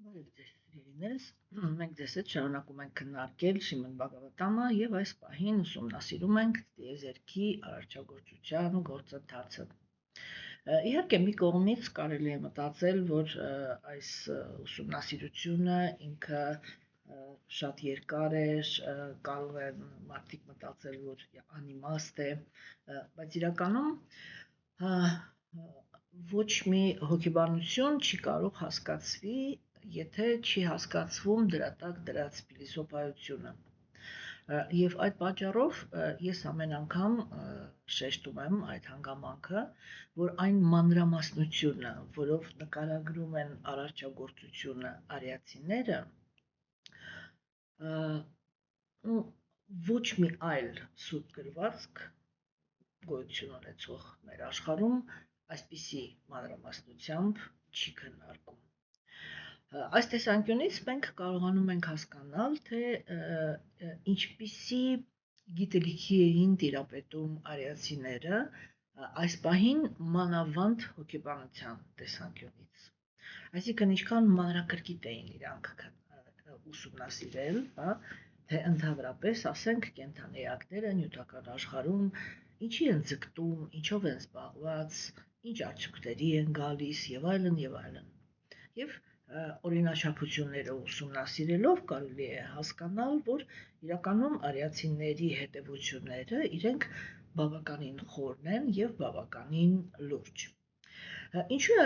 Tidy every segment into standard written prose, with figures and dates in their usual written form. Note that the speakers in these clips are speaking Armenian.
Սիրելիներս, մենք ձեզ հետ շարունակում ենք քննարկել Շիմոն Բաղավատամը եւ այս պահին ուսումնասիրում ենք տիեզերքի արարչագործության գործընթացը։ Իհարկե, մի կողմից կարելի է մտածել, որ այս ուսումնասիրությունը ինքը շատ երկար է, կարող են մարդիկ մտածել, որ անիմաստ է, բայց իրականում ոչ մի հոգեբանություն չի կարող հասկացվի, եթե չի հասկացվում դրա տակ դրած փիլիսոփայությունը։ Եվ այդ պատճառով ես ամեն անգամ շեշտում եմ այդ հանգամանքը, որ այն մանրամասնությունը, որով նկարագրում են արարչագործությունը արիացիները, ոչ մի այլ սուրբ գրվածք գոյություն ունեցող մեր աշխարհում այսպիսի մանրամասնությամբ չի քննարկում։ Այս տեսանկյունից մենք կարողանում ենք հասկանալ, թե ինչպիսի գիտելիքի էին տիրապետում արիացիները այս պահին մանավանդ հոգեբանության տեսանկյունից։ Այսինքն ինչքան մանրակրկիտ էին իրանք ուսումնասիրել, թե ընդհանրապես ասենք կենդանեակները նյութական աշխարհում ինչի են ձգտում, ինչով են զբաղված, ինչ արդյունքների են գալիս եւ այլն եւ այլն։ Եվ օրինաչափությունները ուսումնասիրելով կարելի է հասկանալ, որ իրականում արիացիների հետևությունները իրենք բավականին խորն են եւ բավականին լուրջ։ Ինչու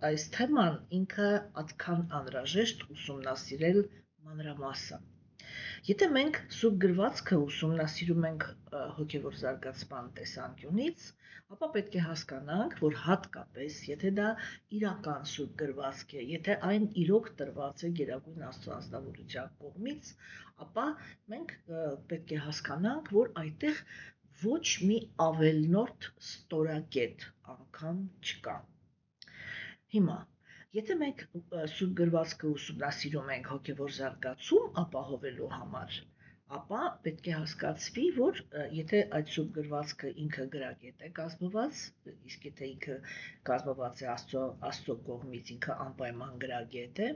այս թեման ինքը այդքան անհրաժեշտ ուսումնասիրել մանրամասն։ Եթե մենք սուրբ գրվածքը ուսումնասիրում ենք հոգևոր զարգացման տեսանկյունից, ապա պետք է հասկանանք, որ հատկապես, եթե դա իրական սուրբ գրվածք է, եթե այն իրոք տրված է Գերագույն Աստծո անձնավորության կողմից, ապա մենք պետք է հասկանանք, որ այդտեղ ոչ մի ավելնորդ ստորակետ անգամ չկա։ Հիմա, եթե մենք սուրբ գրվածքը ուսումնասիրում ենք հոգևոր զարգացում ապահովելու համար, ապա պետք է հասկացվի, որ եթե այդ սուրբ գրվածքը ինքը գրագետ է կազմված, իսկ եթե ինքը կազմված է Աստծո կողմից, ինքը անպայման գրագետ է,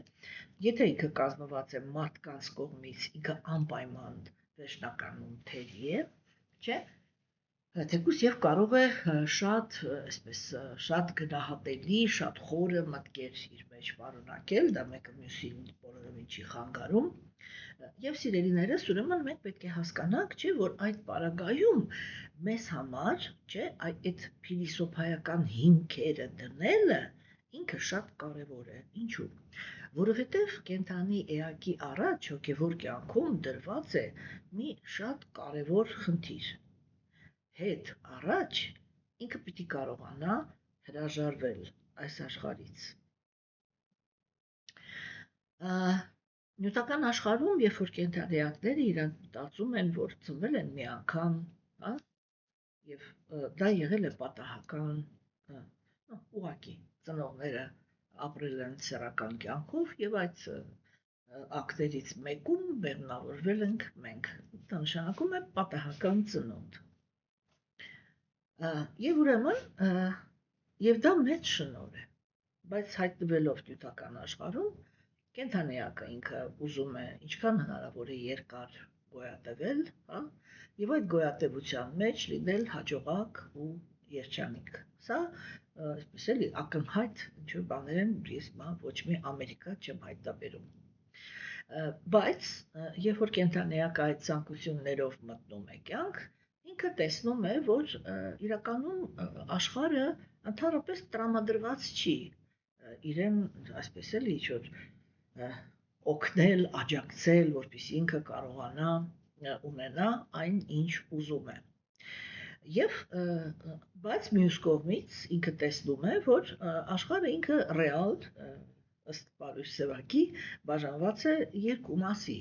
եթե ինքը կազմված է մարդկանց կողմից, ինքը անպայման վերջնականում թերի է, չէ՞։ Թեկուզ եւ կարող է շատ գնահատելի, շատ խորը մտքեր իր մեջ պարունակել, դա մեկը մյուսին բոլորովին չի խանգարում։ Եվ սիրելիներս, ուրեմն մենք պետք է հասկանանք, չէ, որ այդ պարագայում մեզ համար, չէ, այդ փիլիսոփայական հիմքերը դնելը ինքը շատ կարևոր է։ Ինչու՞։ Որովհետև կենդանի էակի առաջ հոգևոր կյանքում դրված է մի շատ կարևոր խնդիր։ Հետ առաջ ինքը պիտի կարողանա հրաժարվել այս աշխարհից։ Նյութական աշխարհում, երբ որ կենդանեակները իրանք մտածում են, որ ծնվել են մի անգամ, եւ դա եղել է պատահական, ուղղակի ծնողները ապրել են սեռական կյանքով եւ այդ ակտերից մեկում բեղմնավորվել ենք մենք։ Դա նշանակում է պատահական ծնունդ։ Եվ ուրեմն, եւ դա մեծ շնորհ է, բայց հայտնվելով նյութական աշխարհում, կենդանեակը ինքը ուզում է ինչքան հնարավոր է երկար գոյատևել, եւ այդ գոյատևության մեջ լինել հաջողակ ու երջանիկ։ Սա, այսպես էլի, ակնհայտ ինչ-որ բաներ են, ես ոչ մի Ամերիկա չեմ հայտնաբերում։ Բայց երբ որ կենդանեակը այդ ցանկություններով մտնում է կյանք, ինքը տեսնում է, որ իրականում աշխարհը ընդհանրապես տրամադրված չի իրեն, այսպես էլի, ինչ-որ օգնել, աջակցել, որպեսզի ինքը կարողանա ունենա այն, ինչ ուզում է։ Եվ բայց մյուս կողմից ինքը տեսնում է, որ աշխարհը ինքը ռեալ ըստ Պարուշ Սևակի բաժանված է երկու մասի։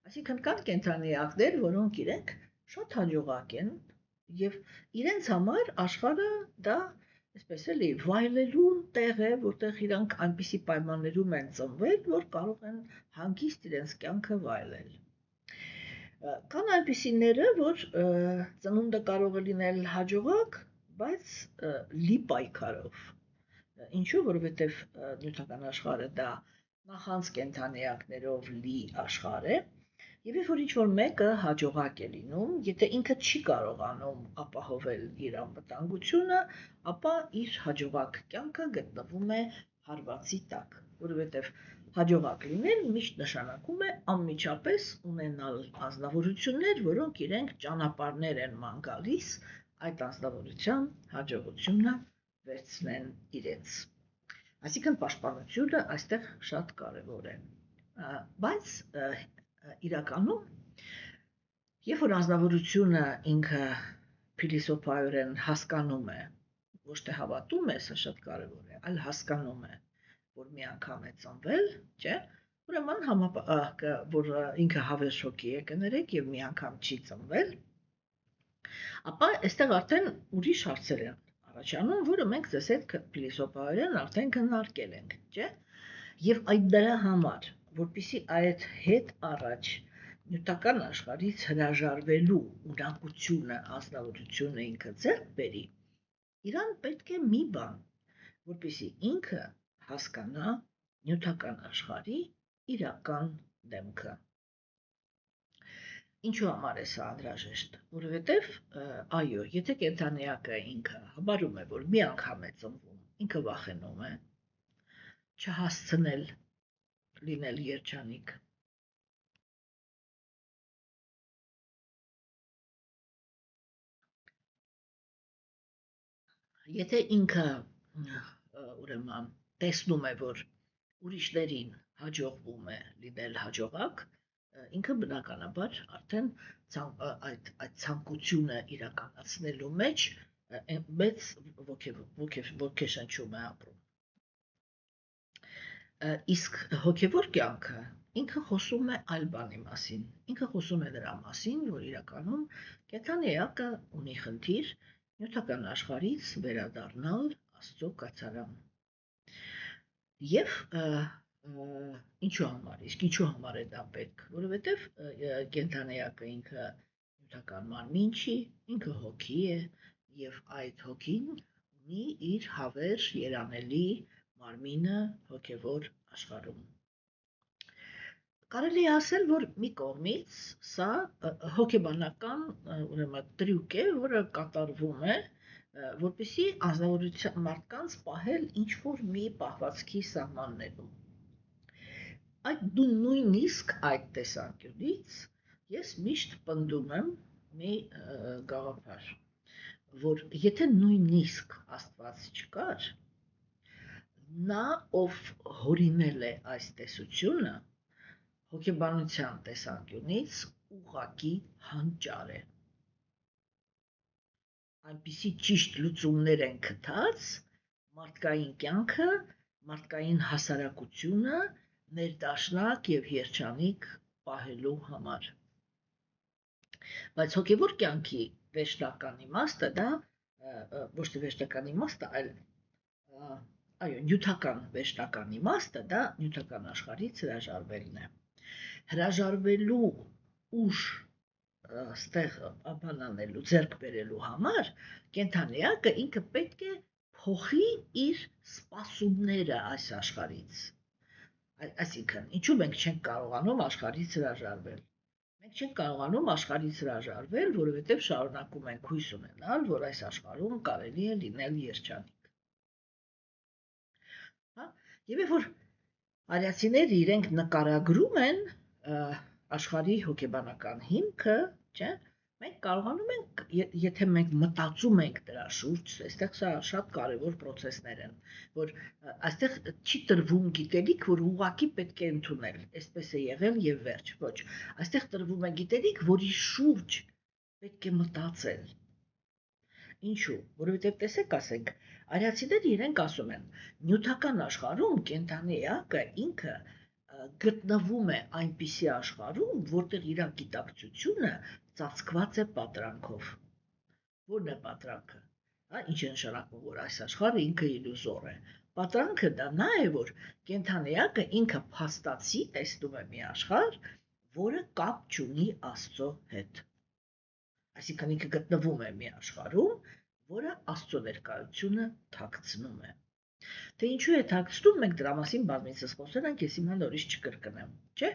Այսինքն կան կենդանեակներ, որոնք իրենք շատ հաջողակ են եւ իրենց համար աշխարհը դա այսպես էլի վայելելու տեղ է, որտեղ իրանք այնպիսի պայմաններում են ծնվել, որ կարող են հանգիստ իրենց կյանքը վայելել։ Կան այնպիսիները, որ ծնունդը կարող է լինել հաջողակ, բայց լի պայքարով։ Ինչու, որովհետև նյութական աշխարհը դա նախանց կենդանիակներով լի աշխարհ է, եւ երբ որ ինչ-որ մեկը հաջողակ է լինում, եթե ինքը չի կարողանում ապահովել իր անվտանգությունը, ապա իր հաջողակ կյանքը գտնվում է հարվածի տակ, որովհետև հաջողակ լինել միշտ նշանակում է անմիջապես ունենալ անձնավորություններ, որոնք իրենք ճանապարհներ են ման գալիս այդ անձնավորության հաջողությունը վերցնեն իրենց։ Այսինքն պաշտպանությունը այստեղ շատ կարևոր է։ Բայց իրականում, երբ որ անձնավորությունը ինքը փիլիսոփայորեն հասկանում է, ոչ թե հավատում է, սա շատ կարևոր է, այլ հասկանում է, որ մի անգամ է ծնվել, չէ՞, ուրեմն որ ինքը հավերժ հոգի է կներեք եւ մի անգամ չի ծնվել, ապա այստեղ արդեն ուրիշ հարցեր են առաջանում, որը մենք ձեզ հետ փիլիսոփայորեն արդեն քննարկել ենք, չէ՞։ Եվ այդ դրա համար, որպեսզի այդ հետ առաջ նյութական աշխարհից հրաժարվելու ունակությունը, ազնվորությունը ինքը ձեռք բերի, իրան պետք է մի բան, որպեսզի ինքը հասկանա նյութական աշխարհի իրական դեմքը։ Ինչու համար է սա անհրաժեշտ, որովհետև այո, եթե կենդանիակը ինքը համարում է, որ մի անգամ է ծնվում, ինքը վախենում է չհասցնել լինել երջանիկ։ Եթե ինքը ուրեմն տեսնում է, որ ուրիշներին հաջողվում է լինել հաջողակ, ինքը բնականաբար արդեն այդ ցանկությունը իրականացնելու մեջ մեծ ոգեշնչում է ապրում։ Իսկ հոգևոր կյանքը ինքը խոսում է այլ բանի մասին։ Ինքը խոսում է նրա մասին, որ իրականում կենդանիակը ունի խնդիր նյութական աշխարհից վերադառնալ Աստծո կացարան։ Եվ ինչու համար է դա պետք, որովհետև կենդանիակը ինքը նյութական մարմին չի, ինքը հոգի է, եւ այդ հոգին ունի իր հավերժ երանելի մարմինը հոգևոր աշխարհում։ Կարելի է ասել, որ մի կողմից սա հոգեբանական ուրեմն տրյուկ է, որը կատարվում է, որպեսզի անձնավորության մարդկանց պահել ինչ-որ մի պահվածքի սահմաններում։ Նույնիսկ այդ տեսանկյունից ես միշտ պնդում եմ մի գաղափար, որ եթե նույնիսկ Աստված չկար, նա, ով հորինել է այս տեսությունը, հոգեբանության տեսանկյունից ուղղակի հանճար է։ Այնպիսի ճիշտ լուծումներ են գտած մարդկային կյանքը, մարդկային հասարակությունը ներդաշնակ եւ երջանիկ պահելու համար։ Բայց հոգևոր կյանքի վերջնական իմաստը դա ոչ թե վերջնական իմաստը, այլ նյութական վերջնական իմաստը դա նյութական աշխարհից հրաժարվելն է։ Հրաժարվելու ուժ ստեղ բանանելու, ձեռք բերելու համար կենդանիակը ինքը պետք է փոխի իր սպասումները այս աշխարհից։ Այսինքն, ինչու մենք չենք կարողանում աշխարհից հրաժարվել։ Մենք չենք կարողանում աշխարհից հրաժարվել, որովհետև շարունակում ենք հույս ունենալ, որ այս աշխարհում կարելի է լինել երջանիկ։ Եվ երբ որ արիացիները իրենք նկարագրում են աշխարհի հոգեբանական հիմքը, չէ՞, մենք կարողանում ենք, եթե մենք մտածում ենք դրա շուրջ, այստեղ սա շատ կարևոր process-ներ են, որ այստեղ չի տրվում գիտելիք, որ ուղղակի պետք է ընդունել, այսպես է եղել եւ վերջ, ոչ, այստեղ տրվում է գիտելիք, որի շուրջ պետք է մտածել։ Ինչու՞, որովհետև տեսեք, ասենք, արիացիները իրենք ասում են, նյութական աշխարհում կենդանիակը ինքը գտնվում է այնպիսի աշխարհում, որտեղ իր գիտակցությունը ծածկված է պատրանքով։ Որն է պատրանքը։ Ինչ է նշանակում, որ այս աշխարհը ինքը իլյուզոր է։ Պատրանքը դա նա է, որ կենդանիակը ինքը փաստացի տեսնում է մի աշխարհ, որը կապ չունի Աստծո հետ։ Այսինքն ինքը գտնվում է մի աշխարհում, որը Աստծո ներկայությունը թաքցնում է։ Թե ինչու է թաքցնում, մենք դրա մասին բազմիցս խոսել ենք, ես հիմա նորից չկրկնեմ, չէ՞։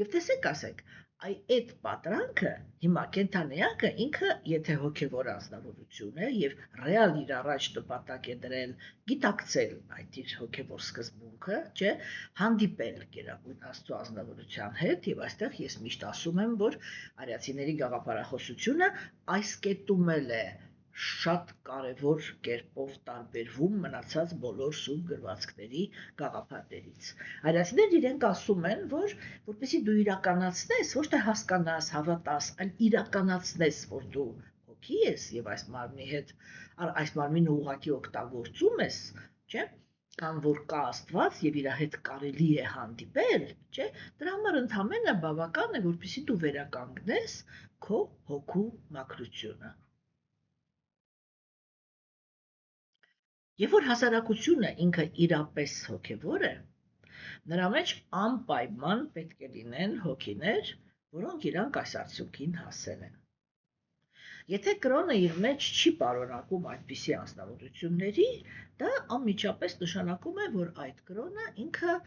Եվ տեսեք, ասեք, այդ պատրանքը հիմա կենթանիակը ինքը, եթե հոգևոր անձնավորություն է եւ ռեալ իր առաջ նպատակ է դրել գիտակցել այդ իր հոգևոր սկզբունքը, չէ՞, հանդիպել Գերագույն Աստծո անձնավորության հետ եւ այստեղ ես միշտ ասում եմ, որ արիացիների գաղափարախոսությունը այս կետում էլ է շատ կարևոր կերպով տարբերվում մնացած բոլոր սուրբ գրվածքների գաղափարներից։ Արիացիներն իրենք ասում են, որ որպեսզի դու իրականացնես, ոչ թե հասկանաս, հավատաս, այլ իրականացնես, որ դու հոգի ես եւ այս մարմնի հետ, այս մարմինը ուղղակի օգտագործում ես, չէ՞, կամ որ կա Աստված եւ իր հետ կարելի է հանդիպել, չէ՞, դրա համար ընդհանրապես բավական է, որպեսզի դու վերականգնես քո հոգու մաքրությունը։ Եվ որ հասարակությունը ինքը իրապես հոգևոր է, նրա մեջ անպայման պետք է լինեն հոգիներ, որոնք իրանք այս արդյունքին հասել են։ Եթե կրոնը իր մեջ չի պարունակում այդպիսի անձնավորությունների, դա անմիջապես նշանակում է, որ այդ կրոնը ինքը,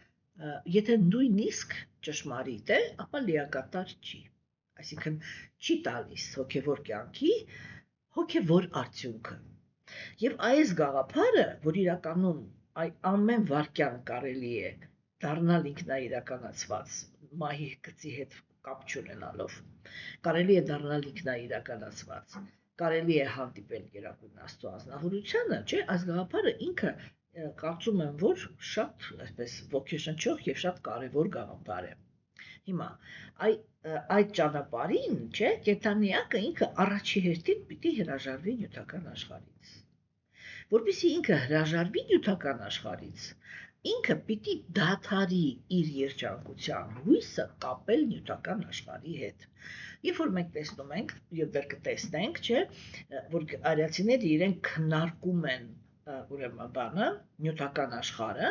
եթե նույնիսկ ճշմարիտ է, ապա լիակատար չի։ Այսինքն չի տալիս հոգևոր կյանքի հոգևոր արդյունքը։ Եվ այս գաղափարը, որ իրականում ամեն վարքյան կարելի է դառնալ ինքնաիրականացված մահի գծի հետ կապ չունենալով, կարելի է դառնալ ինքնաիրականացված, կարելի է հանդիպել Գերագույն Աստծո անձնավորությանը, չէ, այս գաղափարը ինքը կարծում եմ, որ շատ այսպես ոգեշնչող եւ շատ կարեւոր գաղափար է։ Հիմա այդ ճանապարհին, չէ, կենթանիակը ինքը առաջի հերթին պիտի հրաժարվի նյութական աշխարհից։ Որպեսզի ինքը հրաժարվի նյութական աշխարհից, ինքը պիտի դադարի իր երջանկության հույսը կապել նյութական աշխարհի հետ։ Երբ որ մենք տեսնում ենք, եւ դեռ կտեսնենք, չէ, որ արիացիները իրենք քննարկում են ուրեմն բանը, նյութական աշխարհը,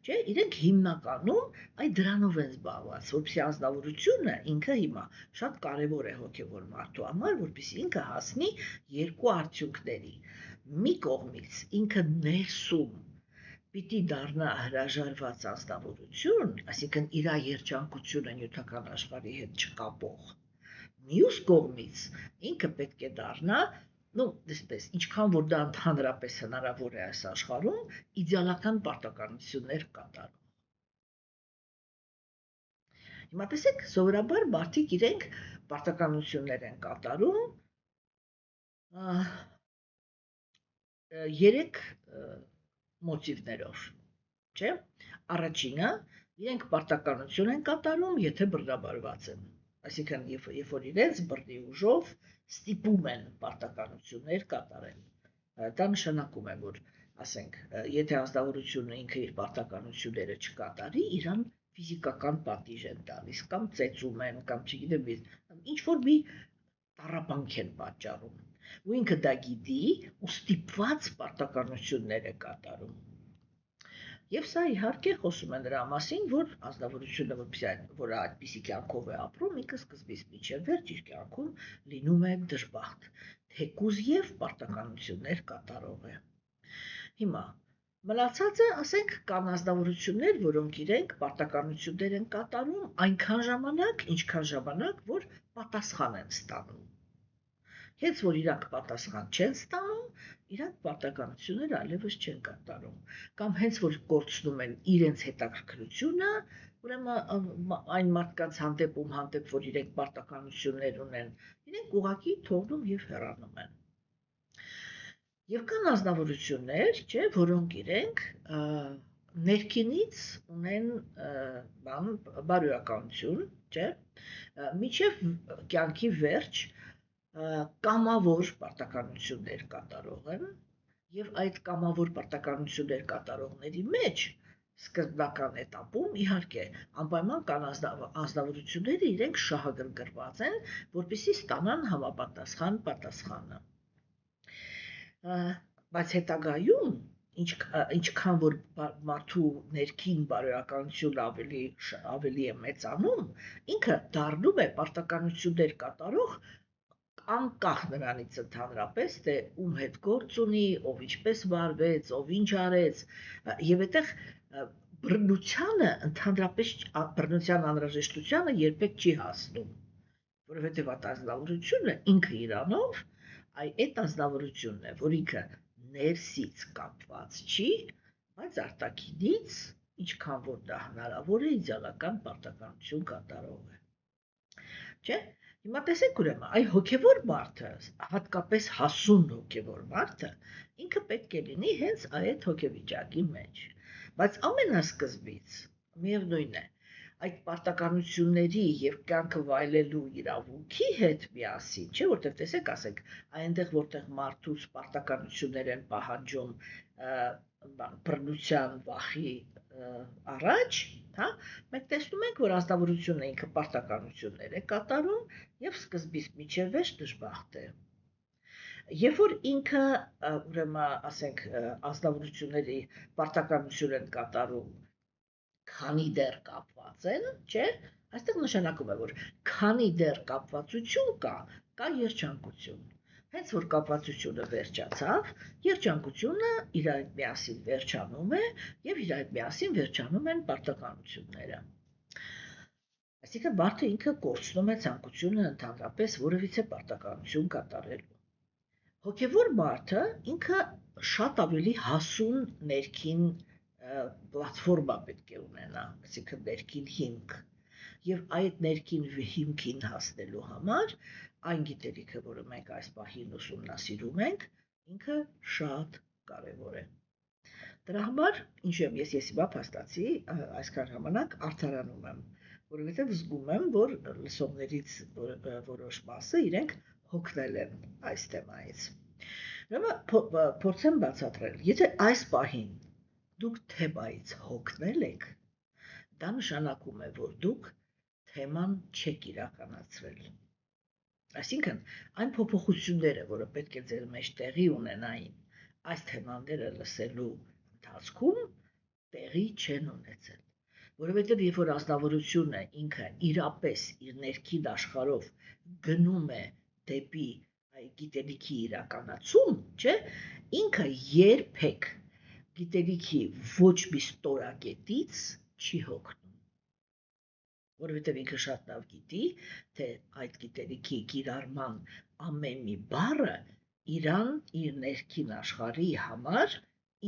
չէ, իրենք հիմնականում այդ դրանով են զբաղված, որպեսզի անձնավորությունը ինքը հիմա շատ կարևոր է հոգևոր մարդու համար, որպեսզի ինքը հասնի երկու արդյունքների։ Մի կողմից ինքը ներսում պիտի դառնա հրաժարված անձնավորություն, այսինքն իր երջանկությունը նյութական աշխարհի հետ չկապող։ Մյուս կողմից ինքը պետք է դառնա, այսպես, ինչքան որ դա ընդհանրապես հնարավոր է այս աշխարհում, իդեալական պարտականություններ կատարող։ Հիմա տեսեք, սովորաբար մարդիկ իրենք պարտականություններ են կատարում 3 մոտիվներով, չէ՞։ Առաջինը, իրենք պարտականություն են կատարում, եթե բռնաբարված են։ Այսինքն, երբ որ իրենց բռնի ուժով ստիպում են պարտականություններ կատարել։ Դա նշանակում է, որ, ասենք, եթե անձնավորությունը ինքը իր պարտականությունները չկատարի, իրան ֆիզիկական պատիժ են տալիս, կամ ծեծում են, կամ չգիտեմ, ինչ որ մի տառապանք են պատճառում։ Ու ինքը դա գիտի ու ստիպված պարտականություններ է կատարում։ Եվ սա իհարկե խոսում է նրա մասին, որ անձնավորությունը, որ այդպիսի կյանքով է ապրում, ինքը սկզբից մինչև վերջ իր կյանքում լինում է դժբախտ, թեկուզ եւ պարտականություններ կատարող է։ Հիմա մնացածը, ասենք, կան անձնավորություններ, որոնք իրենք պարտականություններ են կատարում այնքան ժամանակ, ինչքան ժամանակ, որ պատասխան են ստանում։ Հենց որ իրանք պատասխան չեն ստանում, իրանք պարտականություններ այլևս չեն կատարում, կամ հենց որ կորցնում են իրենց հետաքրքրությունը, ուրեմն այն մարդկանց հանդեպ, որ իրենք պարտականություններ ունեն, իրենք ուղղակի թողնում եւ հեռանում են։ Եվ կան անձնավորություններ, չէ, որոնք իրենք ներքինից ունեն բարոյականություն, չէ, մինչև կյանքի վերջ կամավոր պարտականություններ կատարող են, եւ այդ կամավոր պարտականություններ կատարողների մեջ սկզբնական этаպում իհարկե անպայման կան անձնավորությունները, իրենք շահագրգռված են, որպեսզի ստանան համապատասխան պատասխանը։ Բայց հետագայում ինչքան որ մարդու ներքին բարոյականությունը ավելի է մեծանում, ինքը դառնում է պարտականություններ կատարող անկախ նրանից ընդհանրապես, թե ում հետ գործ ունի, ով ինչպես վարվեց, ով ինչ արեց, եւ այդտեղ բռնությանը ընդհանրապես բռնության անհրաժեշտությանը երբեք չի հասնում, որովհետեւ այդ ազնվորությունը ինքը իրանով այդ ազնվորությունն է, որ ինքը ներսից կապված չի, բայց արտաքինից ինչքան որ դա հնարավոր է իդեալական պարտականություն կատարող է։ Չէ՞։ Հիմա տեսեք ուրեմն, այ հոգևոր մարդը, հատկապես հասուն հոգևոր մարդը, ինքը պետք է լինի հենց այդ հոգեվիճակի մեջ։ Բայց ամենասկզբից, միևնույն է, այդ պարտականությունների եւ կյանքը վայելելու իրավունքի հետ միասին, չէ՞, որտեղ տեսեք, ասենք, այնտեղ որտեղ մարդուց պարտականություններ են պահանջում բռնության վախի առաջ, հա, մենք տեսնում ենք, որ ազնվորությունը ինքը պարտականություններ է կատարում եւ սկզբից մինչեւ վերջ դժբախտ է։ Երբ որ ինքը, ուրեմն, ասենք, ազնվորությունների պարտականություն են կատարում, քանի դեռ կապված են, չէ՞, այստեղ նշանակում է, որ քանի դեռ կապվածություն կա երջանկություն։ Հենց որ կապվածությունը վերջացավ, երջանկությունը իր այդ միասին վերջանում է եւ իր այդ միասին վերջանում են պարտականությունները։ Այսինքն մարդը ինքը կորցնում է ցանկությունը ընդհանրապես որևիցե պարտականություն կատարելու։ Հոգևոր մարդը ինքը շատ ավելի հասուն ներքին պլատֆորմա պետք է ունենա, այսինքն ներքին հիմք։ Եվ այդ ներքին հիմքին հասնելու համար այն գիտելիքը, որը մենք այս պահին ուսումնասիրում ենք, ինքը շատ կարևոր է։ Դրա համար, ինչու եմ ես հիմա փաստացի այսքան ժամանակ արդարանում եմ, որովհետև զգում եմ, որ լսողներից որոշ մասը իրենք հոգնել են այս թեմայից։ Ուրեմն փորձեմ բացատրել, եթե այս պահին դուք թեմայից հոգնել եք, դա նշանակում է, որ դուք թեման չեք իրականացրել։ Այսինքն, այն փոփոխությունները, որը պետք է ձեր մեջ տեղի ունենային, այս թեմաները լսելու ընթացքում տեղի չեն ունեցել, որովհետև երբ որ ազնվորությունը ինքը իրապես իր ներքին աշխարհով գնում է դեպի գիտելիքի իրականացում, չէ, ինքը երբեք գիտելիքի ոչ մի ստորակետից չի հոգնում, որովհետև ինքը շատ լավ գիտի, թե այդ գիտելիքի կիրառման ամեն մի բառը իրան իր ներքին աշխարհի համար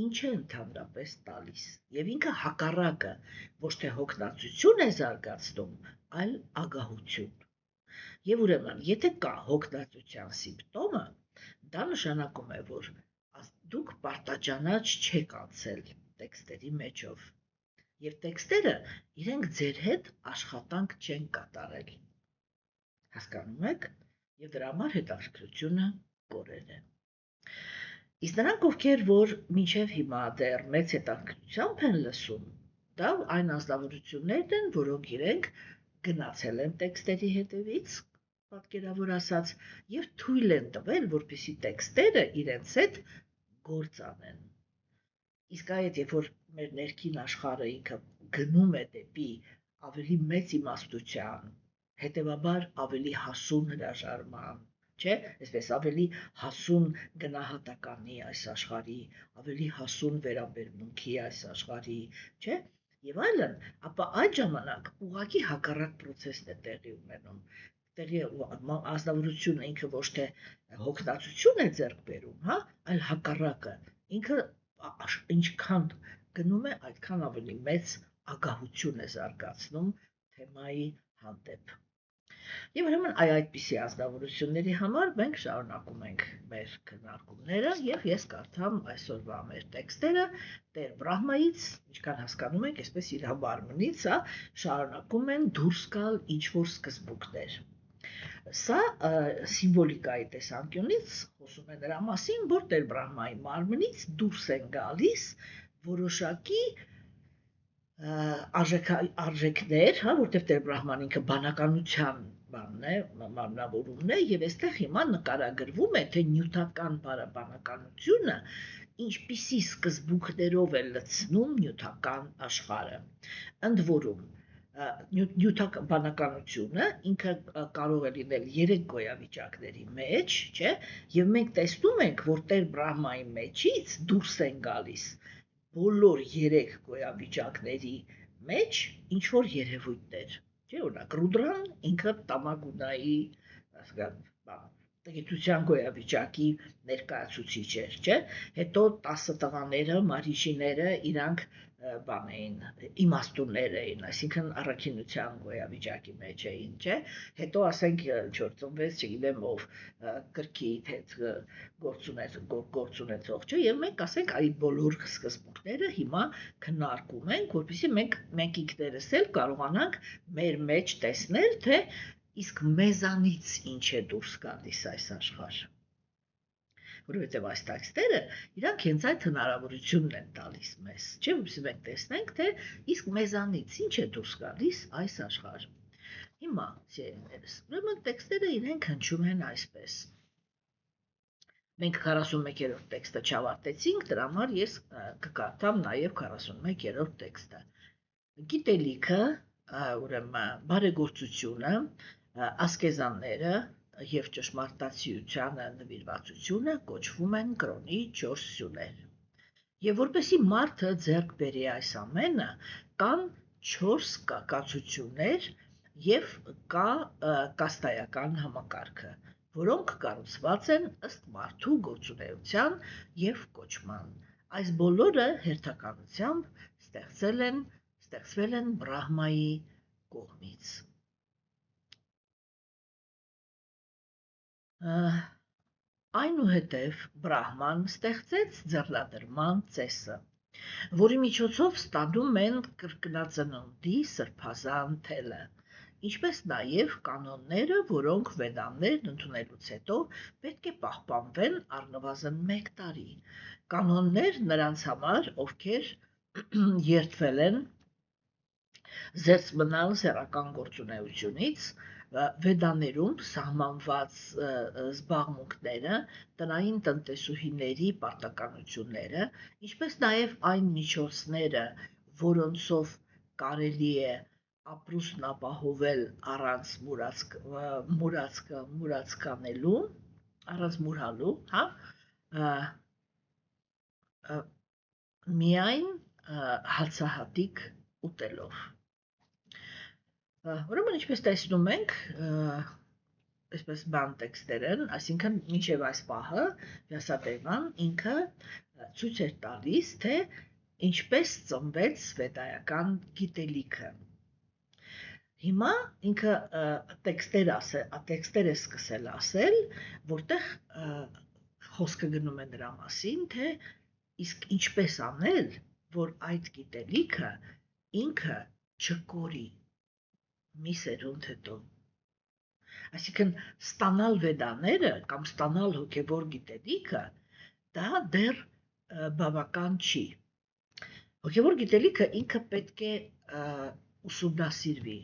ինչ է ընդհանրապես տալիս։ Եվ ինքը հակառակը ոչ թե հոգնածություն է զարգացնում, այլ ագահություն։ Եվ ուրեմն, եթե կա հոգնածության սիմպտոմը, դա նշանակում է, որ դուք պարտաճանաչ չեք անցել տեքստերի մեջով։ Եվ տեքստերը իրենք ձեր հետ աշխատանք չեն կատարել։ Հասկանում եք, եւ դրա համար հետաքրքրությունը կորել է։ Իսկ նրանք, ովքեր որ մինչև հիմա դեռ մեծ հետաքրքրությամբ են լսում, դա այն ազնվորություններն են, որոնք իրենք գնացել են տեքստերի հետևից, պատկերավոր ասած, եւ թույլ են տվել, որպեսզի տեքստերը իրենց հետ գործ անեն։ Իսկ այդ երբ որ մեր ներքին աշխարհը ինքը գնում է դեպի ավելի մեծ իմաստության, հետևաբար ավելի հասուն հրաժարման, չէ, այսպես ավելի հասուն գնահատականի այս աշխարհի, ավելի հասուն վերաբերմունքի այս աշխարհի, չէ, եւ այլն, ապա այդ ժամանակ ուղղակի հակառակ process-ն է տեղի ունենում։ Տեղի ազնվորությունը ինքը ոչ թե հոգնածություն է ձեռք բերում, հա, այլ հակառակը։ Ինքը ինչքան գնում է, այդքան ավելի մեծ ագահություն է զարգացնում թեմայի հանդեպ։ Եվ ուրեմն այդպիսի ազնվորությունների համար մենք շարունակում ենք մեր քննարկումները եւ ես կարդամ այսօրվա մեր տեքստերը Տեր Բրահմայից, ինչքան հասկանում եք, այսպես իր համարմնից, հա, շարունակում են դուրս գալ ինչ-որ սկզբունքներ։ Սա սիմվոլիկայի տեսանկյունից խոսում է նրա մասին, որ Տեր Բրահմայի մարմնից դուրս են գալիս որոշակի արժեքներ, հա, որտեղ Տեր Բրահման ինքը բանականության բանն է, մարմնավորումն է, եւ այստեղ հիմա նկարագրվում է, թե նյութական բանականությունը ինչպիսի սկզբունքներով է լցնում նյութական աշխարհը։ Ընդ որում, նյութաբանականությունը ինքը կարող է լինել 3 գոյավիճակների մեջ, չէ, եւ մենք տեսնում ենք, որ Տեր Բրահմայի մեջից դուրս են գալիս բոլոր 3 գոյավիճակների մեջ ինչ որ երևույթներ, չէ, օրինակ Ռուդրան ինքը Տամագունայի, ասկան, տգիտության գոյավիճակի ներկայացուցիչ էր, չէ, հետո 10 տղաները, մարիժիները իրանք բան էին, իմաստուններ էին, այսինքն առաքինության գոյավիճակի մեջ էին, չէ, հետո ասենք չոր ծնվեց, չգիտեմ ով, կրքիით հետ գործ ունեցող, չէ, եւ մենք ասենք այդ բոլոր սկզբունքները հիմա քննարկում ենք, որպեսզի մենք ինքներս էլ կարողանանք մեր մեջ տեսնել, թե իսկ մեզանից ինչ է դուրս գալիս այս աշխարհ, որովհետև այս տեքստերը իրանք հենց այդ հնարավորությունն են տալիս մեզ, չէ՞, որպեսզի մենք տեսնենք, թե իսկ մեզանից ինչ է դուրս գալիս այս աշխարհ։ Հիմա, սիրելիներս, ուրեմն տեքստերը իրենք հնչում են այսպես։ Մենք 41-րդ տեքստը չավարտեցինք, դրա համար ես կկարդամ նաև 41-րդ տեքստը։ Գիտելիքը, ուրեմն բարեգործությունը, ասկեզանները և ճշմարտացիությանը նվիրվածությունը կոչվում են կրոնի 4 սյուներ։ Եվ որպեսզի մարդը ձեռք բերի այս ամենը, կան 4 կացություններ և կա կաստայական համակարգը, որոնք կառուցված են ըստ մարդու գործունեության և կոչման։ Այս բոլորը հերթականությամբ ստեղծվել են Բրահմայի կողմից։ Այնուհետև Բրահման ստեղծեց ձեռնադրման ծեսը, որի միջոցով ստանում են կրկնածննդի սրբազան թելը, ինչպես նաև կանոնները, որոնք վեդաներն ընդունելուց հետո պետք է պահպանվեն առնվազն 1 տարի։ Կանոններ նրանց համար, ովքեր երդվել են զերծ մնալ սեռական գործունեությունից, վեդաներում սահմանված զբաղմունքները, տնային տնտեսուհիների պարտականությունները, ինչպես նաև այն միջոցները, որոնցով կարելի է ապրուստն ապահովել առանց մուրհալու, միայն հացահատիկ ուտելով։ Ուրեմն ինչպես տեսնում ենք, այսպես բան տեքստերն, այսինքն մինչև այս պահը Վյասադևան ինքը ցույց էր տալիս, թե ինչպես ծնվեց վեդայական գիտելիքը։ Հիմա ինքը տեքստեր է սկսել ասել, որտեղ խոսքը գնում է նրա մասին, թե իսկ ինչպես անել, որ այդ գիտելիքը ինքը չկորի մի սերունդ հետո։ Այսինքն ստանալ վեդաները կամ ստանալ հոգևոր գիտելիքը, դա դեռ բավական չի։ Հոգևոր գիտելիքը ինքը պետք է ուսումնասիրվի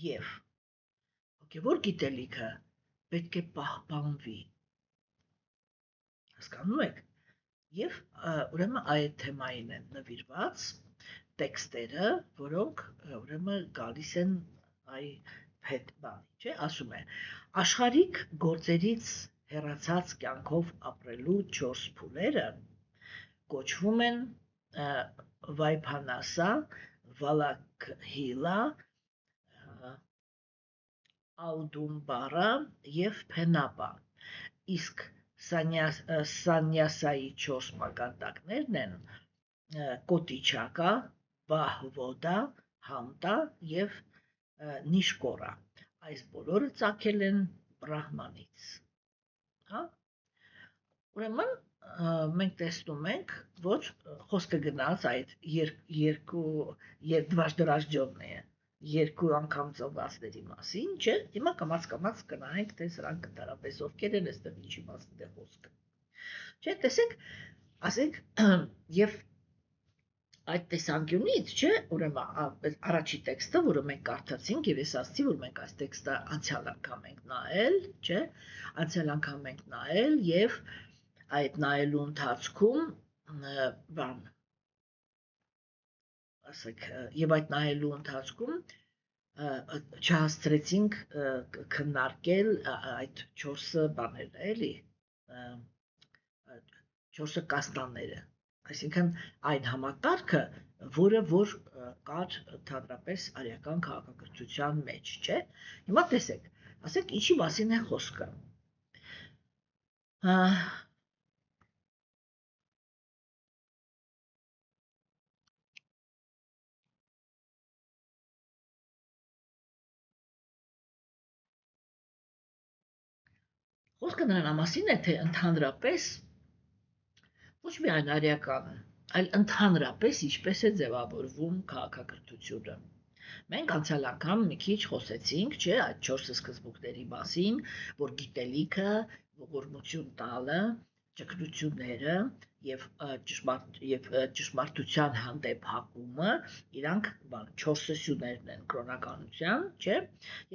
և հոգևոր գիտելիքը պետք է պահպանվի։ Հասկանում եք։ Եվ ուրեմն այդ թեմային են նվիրված տեքստերը, որոնք ուրեմն գալիս են հետ բանի, չէ, ասում է. աշխարհիկ գործերից հեռացած կյանքով ապրելու 4 փուլերը կոչվում են Վայփանասա, Վալաքհիլա, Աուդումբարա և Փենապա, իսկ Սանյասայի 4 մակարդակներն են Կոտիչակա, Բահվոդա, Համտա և Նիշկորա, այս բոլորը ծագել են Բրահմանից։ Ուրեմն մենք տեսնում ենք, որ խոսքը գնաց այդ երկու անգամ ծնվածների մասին, չէ, հիմա կամաց կնայենք, թե սրանք ընդհանրապես ովքեր են, այստեղ ինչի մասին է խոսքը։ Չէ, տեսեք, ասենք, եւ այդ տեսանկյունից, չէ, ուրեմն առաջի տեքստը, որը մենք կարդացինք, եւ ես ասացի, որ մենք այս տեքստը անցյալ անգամ ենք նայել, չէ, անցյալ անգամ ենք նայել եւ այդ նայելու ընթացքում բան ասենք, եւ այդ նայելու ընթացքում չհասցրեցինք քննարկել այդ 4 բաները, էլի, 4 կաստանները, այսինքն այն համակարգը, որը որ կար ընդհանրապես արիական քաղաքակրթության մեջ, չէ։ Հիմա տեսեք, ասենք ինչի մասին է խոսքը։ Խոսքը նրան մասին է, թե ընդհանրապես ոչ միայն արիական, այլ ընդհանրապես ինչպես է ձևավորվում քաղաքակրթությունը։ Մենք անցյալ անգամ մի քիչ խոսեցինք, չէ, այդ 4 սկզբունքների մասին, որ գիտելիքը, ողորմություն տալը, ճգնությունները եւ ճշմարտության հանդեպ հակումը, իրանք 4 սյուներն են կրոնականության, չէ,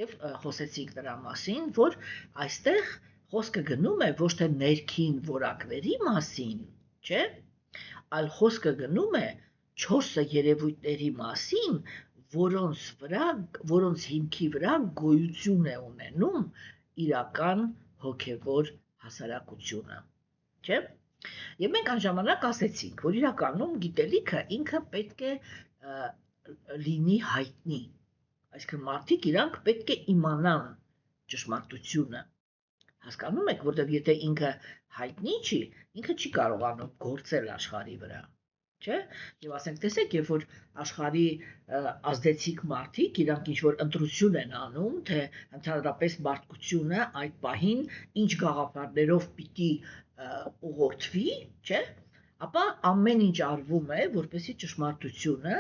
եւ խոսեցինք նրա մասին, որ այստեղ խոսքը գնում է ոչ թե ներքին որակների մասին, չէ, այլ խոսքը գնում է 4 երևույթների մասին, որոնց հիմքի վրա գոյություն է ունենում իրական հոգևոր հասարակությունը, չէ։ Եվ մենք այն ժամանակ ասեցինք, որ իրականում գիտելիքը ինքը պետք է լինի հայտնի, այսինքն մարդիկ իրանք պետք է իմանան ճշմարտությունը, հասկանում եք, որտեղ եթե ինքը հայտնի չի, ինքը չի կարողանում գործել աշխարհի վրա, չէ։ Եվ ասենք, տեսեք, երբ որ աշխարհի ազդեցիկ մարդիկ իրանք ինչ-որ ընտրություն են անում, թե ընդհանրապես մարդկությունը այդ պահին ինչ գաղափարներով պիտի ուղղորդվի, չէ, ապա ամեն ինչ արվում է, որպեսզի ճշմարտությունը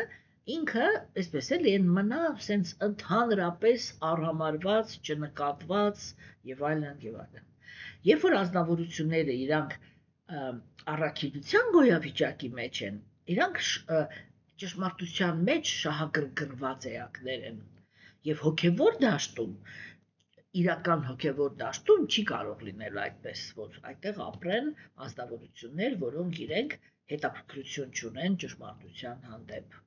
ինքը, այսպես էլի, մնա սենց ընդհանրապես առհամարված, չնկատված եւ այլն եւ այլն։ Երբ որ ազնվորությունները իրանք առաքինության գոյավիճակի մեջ են, իրանք ճշմարտության մեջ շահագրգռված էակներ են եւ հոգեվոր դաշտում, իրական հոգեվոր դաշտում չի կարող լինել այդպես, որ այդտեղ ապրեն ազնվորություններ, որոնք իրենք հետաքրքրություն չունեն ճշմարտության հանդեպ։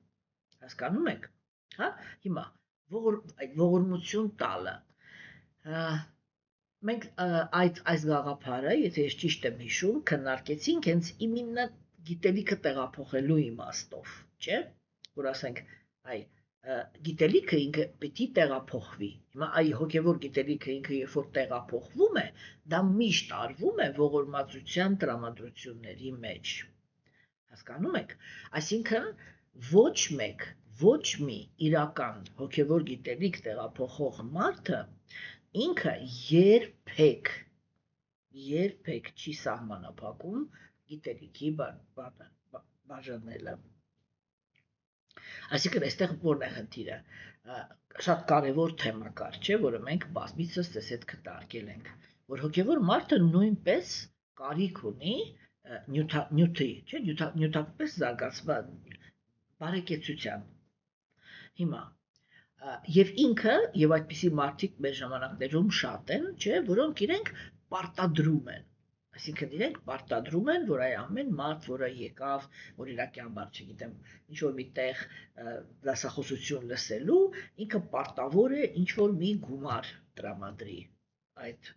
Հասկանում եք, հա։ Հիմա այդ ողորմություն տալը, մենք այս գաղափարը, եթե ես ճիշտ եմ հիշում, քննարկեցինք հենց իմенно գիտելիքը տեղափոխելու իմաստով, չէ, որ ասենք, գիտելիքը ինքը պիտի տեղափոխվի։ Հիմա հոգևոր գիտելիքը ինքը երբ որ տեղափոխվում է, դա միշտ արվում է ողորմածության տրամադրությունների մեջ։ Հասկանում եք, այսինքն ոչ մի իրական հոգևոր գիտելիք տեղափոխող մարդը ինքը երբեք չի սահմանափակում գիտելիքի բաժանելը։ Այսինքն այստեղ որն է խնդիրը, շատ կարևոր թեմա կար, չէ, որը մենք բազմիցս ձեզ հետ քննարկել ենք, որ հոգևոր մարդը նույնպես կարիք ունի նյութի, չէ, նյութապես զարգացման բարեկեցության։ Հիմա եւ ինքը եւ այդպիսի մարդիկ մեր ժամանակներում շատ են, չէ, որոնք իրենք պարտադրում են, այսինքն իրենք պարտադրում են, որ այ ամեն մարդ, որը եկավ, որ իր կյանքաբար, չգիտեմ, ինչ որ միտեղ դասախոսություն լսելու, ինքը պարտավոր է ինչ որ մի գումար տրամադրի։ Այդ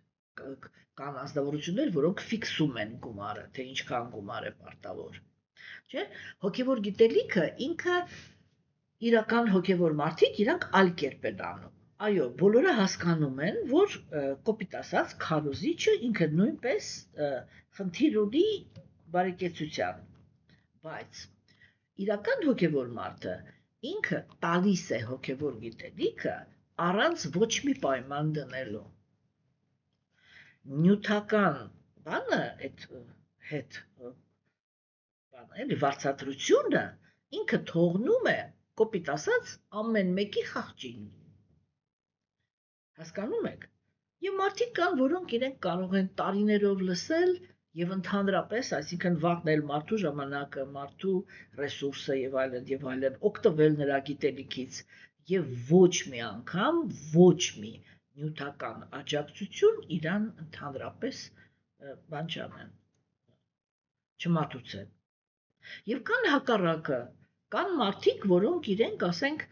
կան ազնվորություններ, որոնք ֆիքսում են գումարը, թե ինչքան գումար է պարտավոր, չէ։ Հոգևոր գիտելիքը ինքը իրական հոգևոր մարդիկ իրանք այլ կերպ են անում։ Այո, բոլորը հասկանում են, որ կոպիտ ասած քարոզիչը ինքը նույնպես խնդիր ունի բարեկեցության, բայց իրական հոգևոր մարդը ինքը տալիս է հոգևոր գիտելիքը առանց ոչ մի պայման դնելու։ Նյութական բանը այդ հետ վարձատրությունը ինքը թողնում է կոպիտ ասած ամեն մեկի խղճին։ Հասկանում եք։ Եվ մարդիկ կան, որոնք իրենք կարող են տարիներով լսել եւ ընդհանրապես, այսինքն վատնել մարդու ժամանակը, մարդու ռեսուրսը եւ այլն, օգտվել նրա գիտելիքից եւ ոչ մի անգամ, ոչ մի նյութական աջակցություն իրան ընդհանրապես բան չանեն, չմատուցեն։ Եվ կան հակառակը, Կան մարդիկ, որոնք իրենք, ասենք,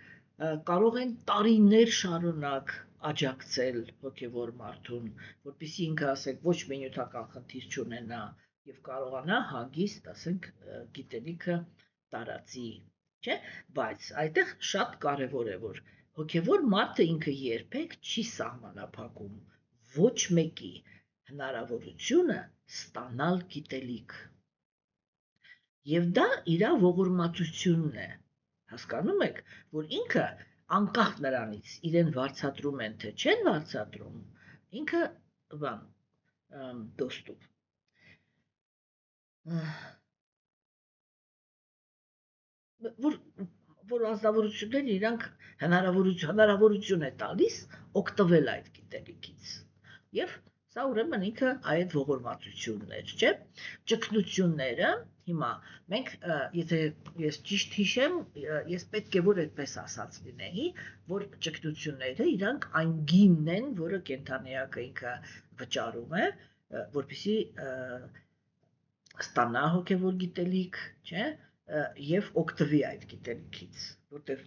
կարող են տարիներ շարունակ աջակցել հոգևոր մարդուն, որպեսզի ինքը, ասենք, ոչ մի նյութական խնդիր չունենա եւ կարողանա հագիստ, ասենք, գիտելիքը տարածի, չէ՞, բայց այդտեղ շատ կարեւոր է, որ հոգևոր մարդը ինքը երբեք չի սահմանափակում ոչ մեկի հնարավորությունը ստանալ գիտելիք։ Եվ դա իր ողորմածությունն է, հասկանում եք, որ ինքը անկախ նրանից իրեն վարձատրում են, թե չեն վարձատրում, ինքը դոստուp։ Որ ազնվորությունները իրանք հնարավորություն է տալիս օգտվել այդ գիտելիքից։ Եվ սա ուրեմն ինքը այդ ողորմածությունն էր, չէ՞։ Ճգնությունները, հիմա մենք, եթե ես ճիշտ հիշեմ, ես պետք է որ այդպես ասած լինեի, որ ճգնությունները իրանք այն գինն են, որը կենդանիակը ինքը վճարում է, որպեսզի ստանա հոգևոր գիտելիք, չէ՞, եւ օգտվի այդ գիտելիքից, որտեղ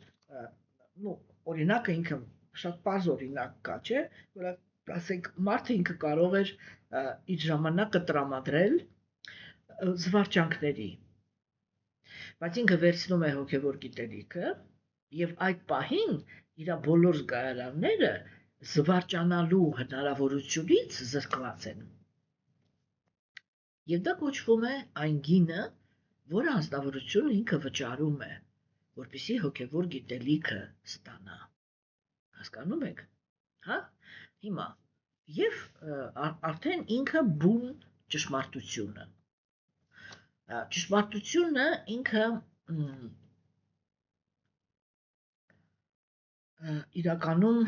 օրինակը ինքը շատ պարզ օրինակ կա, չէ՞, որ ասենք մարդը ինքը կարող էր իր ժամանակը տրամադրել զվարճանքների, բայց ինքը վերցնում է հոգևոր գիտելիքը եւ այդ պահին իր բոլոր զգայարանները զվարճանալու հնարավորությունից զրկված են։ Եվ դա կոչվում է այն գինը, որ անձնավորությունը ինքը վճարում է, որպեսզի հոգևոր գիտելիքը ստանա։ Հասկանում եք, հա? Հիմա եւ արդեն ինքը բուն ճշմարտությունը։ Ճշմարտությունը ինքը իրականում,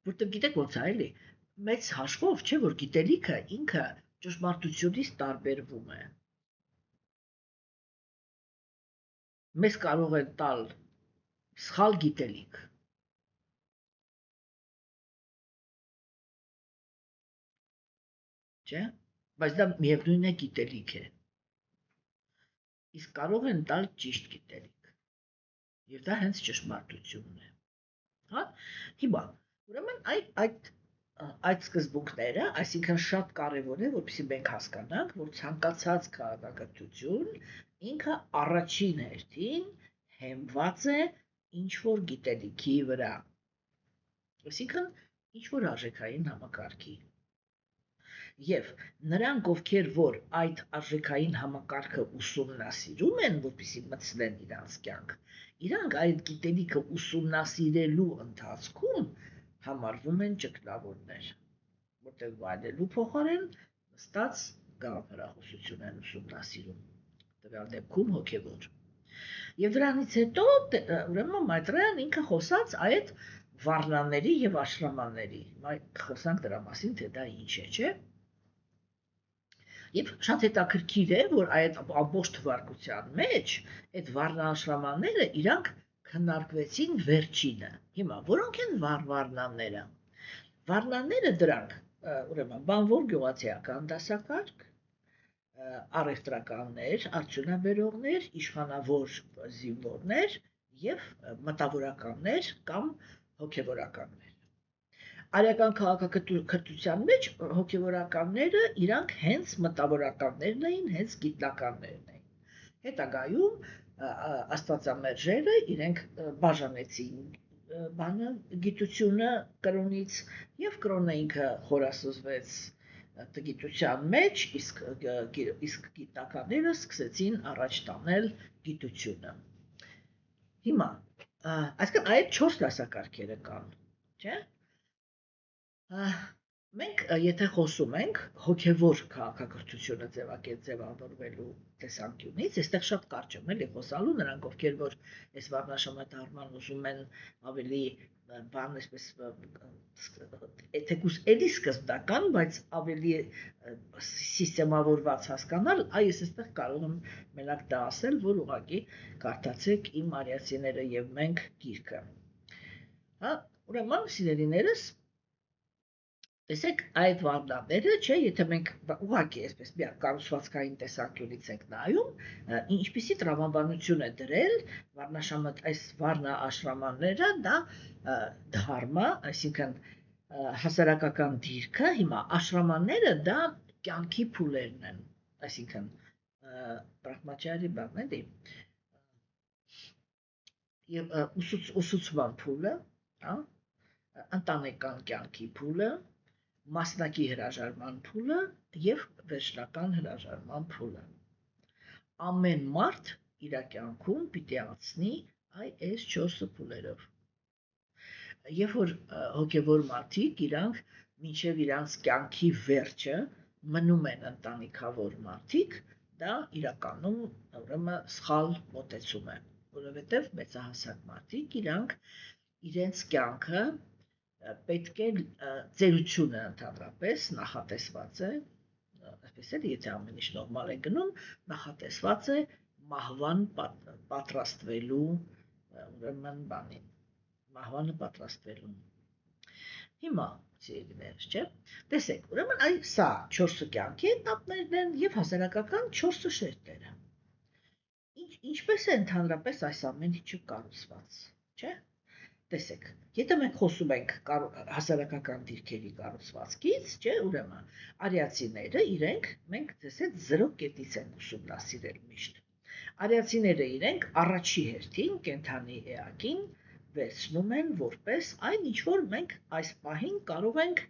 որտեղ գիտեք ոնց է, էլի, մեծ հաշվով, չէ՞ որ գիտելիքը ինքը ճշմարտությունից տարբերվում է։ Մեզ կարող են տալ սխալ գիտելիք։ Չէ՞, բայց դա միևնույն է գիտելիք է։ Իսկ կարող են տալ ճիշտ գիտելիք։ Եվ դա հենց ճշմարտությունն է։ Հա? Հիմա, ուրեմն այդ սկզբունքները, այսինքն շատ կարևոր է, որպեսզի մենք հասկանանք, որ ցանկացած քաղաքակրթություն ինքը առաջին հերթին հենված է ինչ-որ գիտելիքի վրա, այսինքն ինչ-որ արժեքային համակարգի։ Եվ նրանք, ովքեր որ այդ արժեքային համակարգը ուսումնասիրում են, որպեսզի մտցնեն իրանց կյանք, իրանք այդ գիտելիքը ուսումնասիրելու ընթացքում համարվում են ճգնավորներ, որտեղ վայելելու փոխարեն նստած գաղափարախոսություն են ուսումնասիրում, տվյալ դեպքում հոգևոր։ Եվ դրանից հետո ուրեմն Մայտրեյան ինքը խոսած այդ վառնաների եւ աշրամանների, խոսանք դրա մասին, թե դա ինչ է, չէ՞։ Եվ շատ հետաքրքիր է, որ այդ ամբողջ թվարկության մեջ այդ վառնաաշրամանները իրանք քննարկվեցին վերջինը։ Հիմա որոնք են վառնաները։ Վառնաները դրանք, ուրեմն բանվոր գյուղացիական դասակարգ, առևտրականներ, արդյունաբերողներ, իշխանավոր զինվորներ եւ մտավորականներ կամ հոգեվորականներ։ Արական քաղաքակրթության մեջ հոգևորականները իրանք հենց մտավորականներն էին, հենց գիտնականներն էին։ Հետագայում աստվածամերժերը իրենք բաժանեցին բանը գիտությունը կրոնից եւ կրոնը ինքը խորասուզվեց գիտության մեջ, իսկ գիտնականները սկսեցին առաջ տանել գիտությունը։ Հիմա, այսինքն այդ 4 դասակարգերը կան, չէ՞։ Մենք եթե խոսում ենք հոգևոր քաղաքակրթությունը ձևավորվելու տեսանկյունից, այստեղ շատ կարճ եմ էլի խոսալու, նրանք ովքեր որ այս վառնաշամատարման ուզում են ավելի բան այսպես թեկուզ էլի սկզբնական, բայց ավելի սիստեմավորված հասկանալ, ես այստեղ կարող եմ մենակ դա ասել, որ ուղղակի կարդացեք իմ արիացիները եւ մենք գիրքը։ Հա, ուրեմն սիրելիներս, Տեսեք, այդ վարդաները, չէ, եթե մենք ուղղակի այսպես մի կառուցվածքային տեսանկյունից ենք նայում, ինչպիսի տրամաբանություն է դրել այս վառնաաշրամանները, դա դհարմա, այսինքն հասարակական դիրքը, հիմա աշրամանները դա կյանքի փուլերն են, այսինքն պրագմատիարի բան էլի, եւ ուսուցման փուլը, հա, ընտանեկան կյանքի փուլը, մասնակի հրաժարման փուլը եւ վերջնական հրաժարման փուլը։ Ամեն մարդ իր կյանքում պիտի անցնի այս 4 փուլերով։ Երբ որ հոգեվոր մարդիկ իրանք մինչև իրանց կյանքի վերջը մնում են ընտանիքավոր մարդիկ, դա իրականում ուրեմն սխալ մոտեցում է, որովհետև մեծահասակ մարդիկ իրանք իրենց կյանքը պետք է ծերությունը ընդհանրապես նախատեսված է, այսպես էլ եթե ամեն ինչ նորմալ է գնում, նախատեսված է մահվան պատրաստվելու, ուրեմն բանին, մահվանը պատրաստվելու։ Հիմա, սիրելիներս, չէ, տեսեք, ուրեմն սա 4 կյանքի էտապներն են եւ հասարակական 4 շերտերը։ Ինչպես է ընդհանրապես այս ամեն ինչը կառուցված, չէ։ Տեսեք, եթե մենք խոսում ենք հասարակական դիրքերի կառուցվածքից, չէ, ուրեմն արիացիները իրենք մենք տեսեք 0 կետից են ուսումնասիրել միշտ։ Արիացիները իրենք առաջի հերթին կենթանի էակին վերցնում են որպես այն ինչ որ մենք այս պահին կարող ենք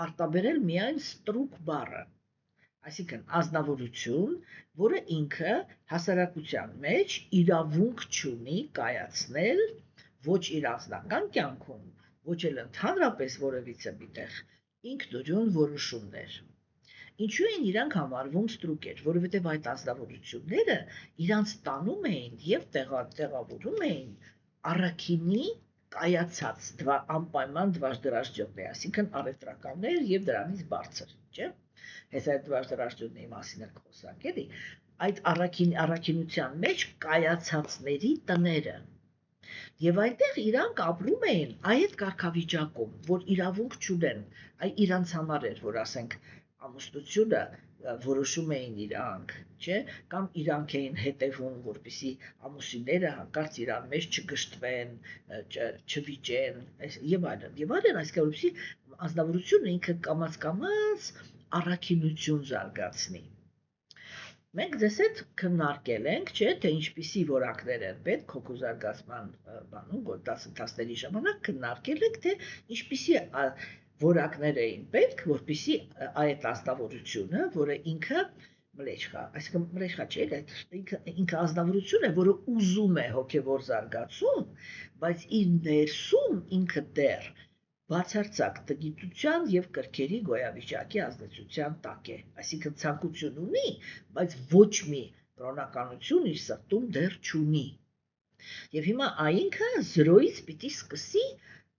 արտաբերել միայն ստրուկ բառը, այսինքն ազնվորություն, որը ինքը հասարակության մեջ իրավունք չունի կայացնել ոչ իր անձնական կյանքում, ոչ էլ ընդհանրապես որևիցե միտեղ ինքնուրույն որոշումներ։ Ինչու են իրանք համարվում ստրուկեր, որովհետև այդ ազնվորությունները իրանց տանում էին եւ տեղավորում էին առաքինի կայացած անպայման դվաժդրաժջոտնի, այսինքն առևտրականներ եւ դրանից բարձր, չէ՞։ Հենց այդ դվաժդրաժջոտնի մասին էլ խոսանք, էլի, այդ առաքինության մեջ կայացածների տները Եվ այնտեղ իրանք ապրում էին այդ կարգավիճակում, որ իրավունք չունեն, իրանց համար էր, որ ասենք ամուսնությունը որոշում էին իրանք, չէ, կամ իրանք էին հետևում, որպեսզի ամուսինները հանկարծ իրար մեջ չգշտվեն, չվիճեն, եւ այլն, այսինքն որպեսզի ազնվորությունը ինքը կամաց առաքինություն զարգացնի։ Մենք ձեզ հետ քննարկել ենք, չէ, թե ինչպիսի որակներ են պետք հոգու զարգացման բանում, դասընթացների ժամանակ քննարկել ենք, թե ինչպիսի որակներ էին պետք, որպեսզի այդ ազնվորությունը, որը ինքը մլեչխա, այսինքն մլեչխա չէ, ինքը ազնվորություն է, որը ուզում է հոգևոր զարգացում, բայց իր ներսում ինքը դեռ բացարձակ տգիտության եւ կրքերի գոյավիճակի ազդեցության տակ է, այսինքն ցանկություն ունի, բայց ոչ մի կրոնականություն իր սրտում դեռ չունի։ Եվ հիմա այնքը 0-ից պիտի սկսի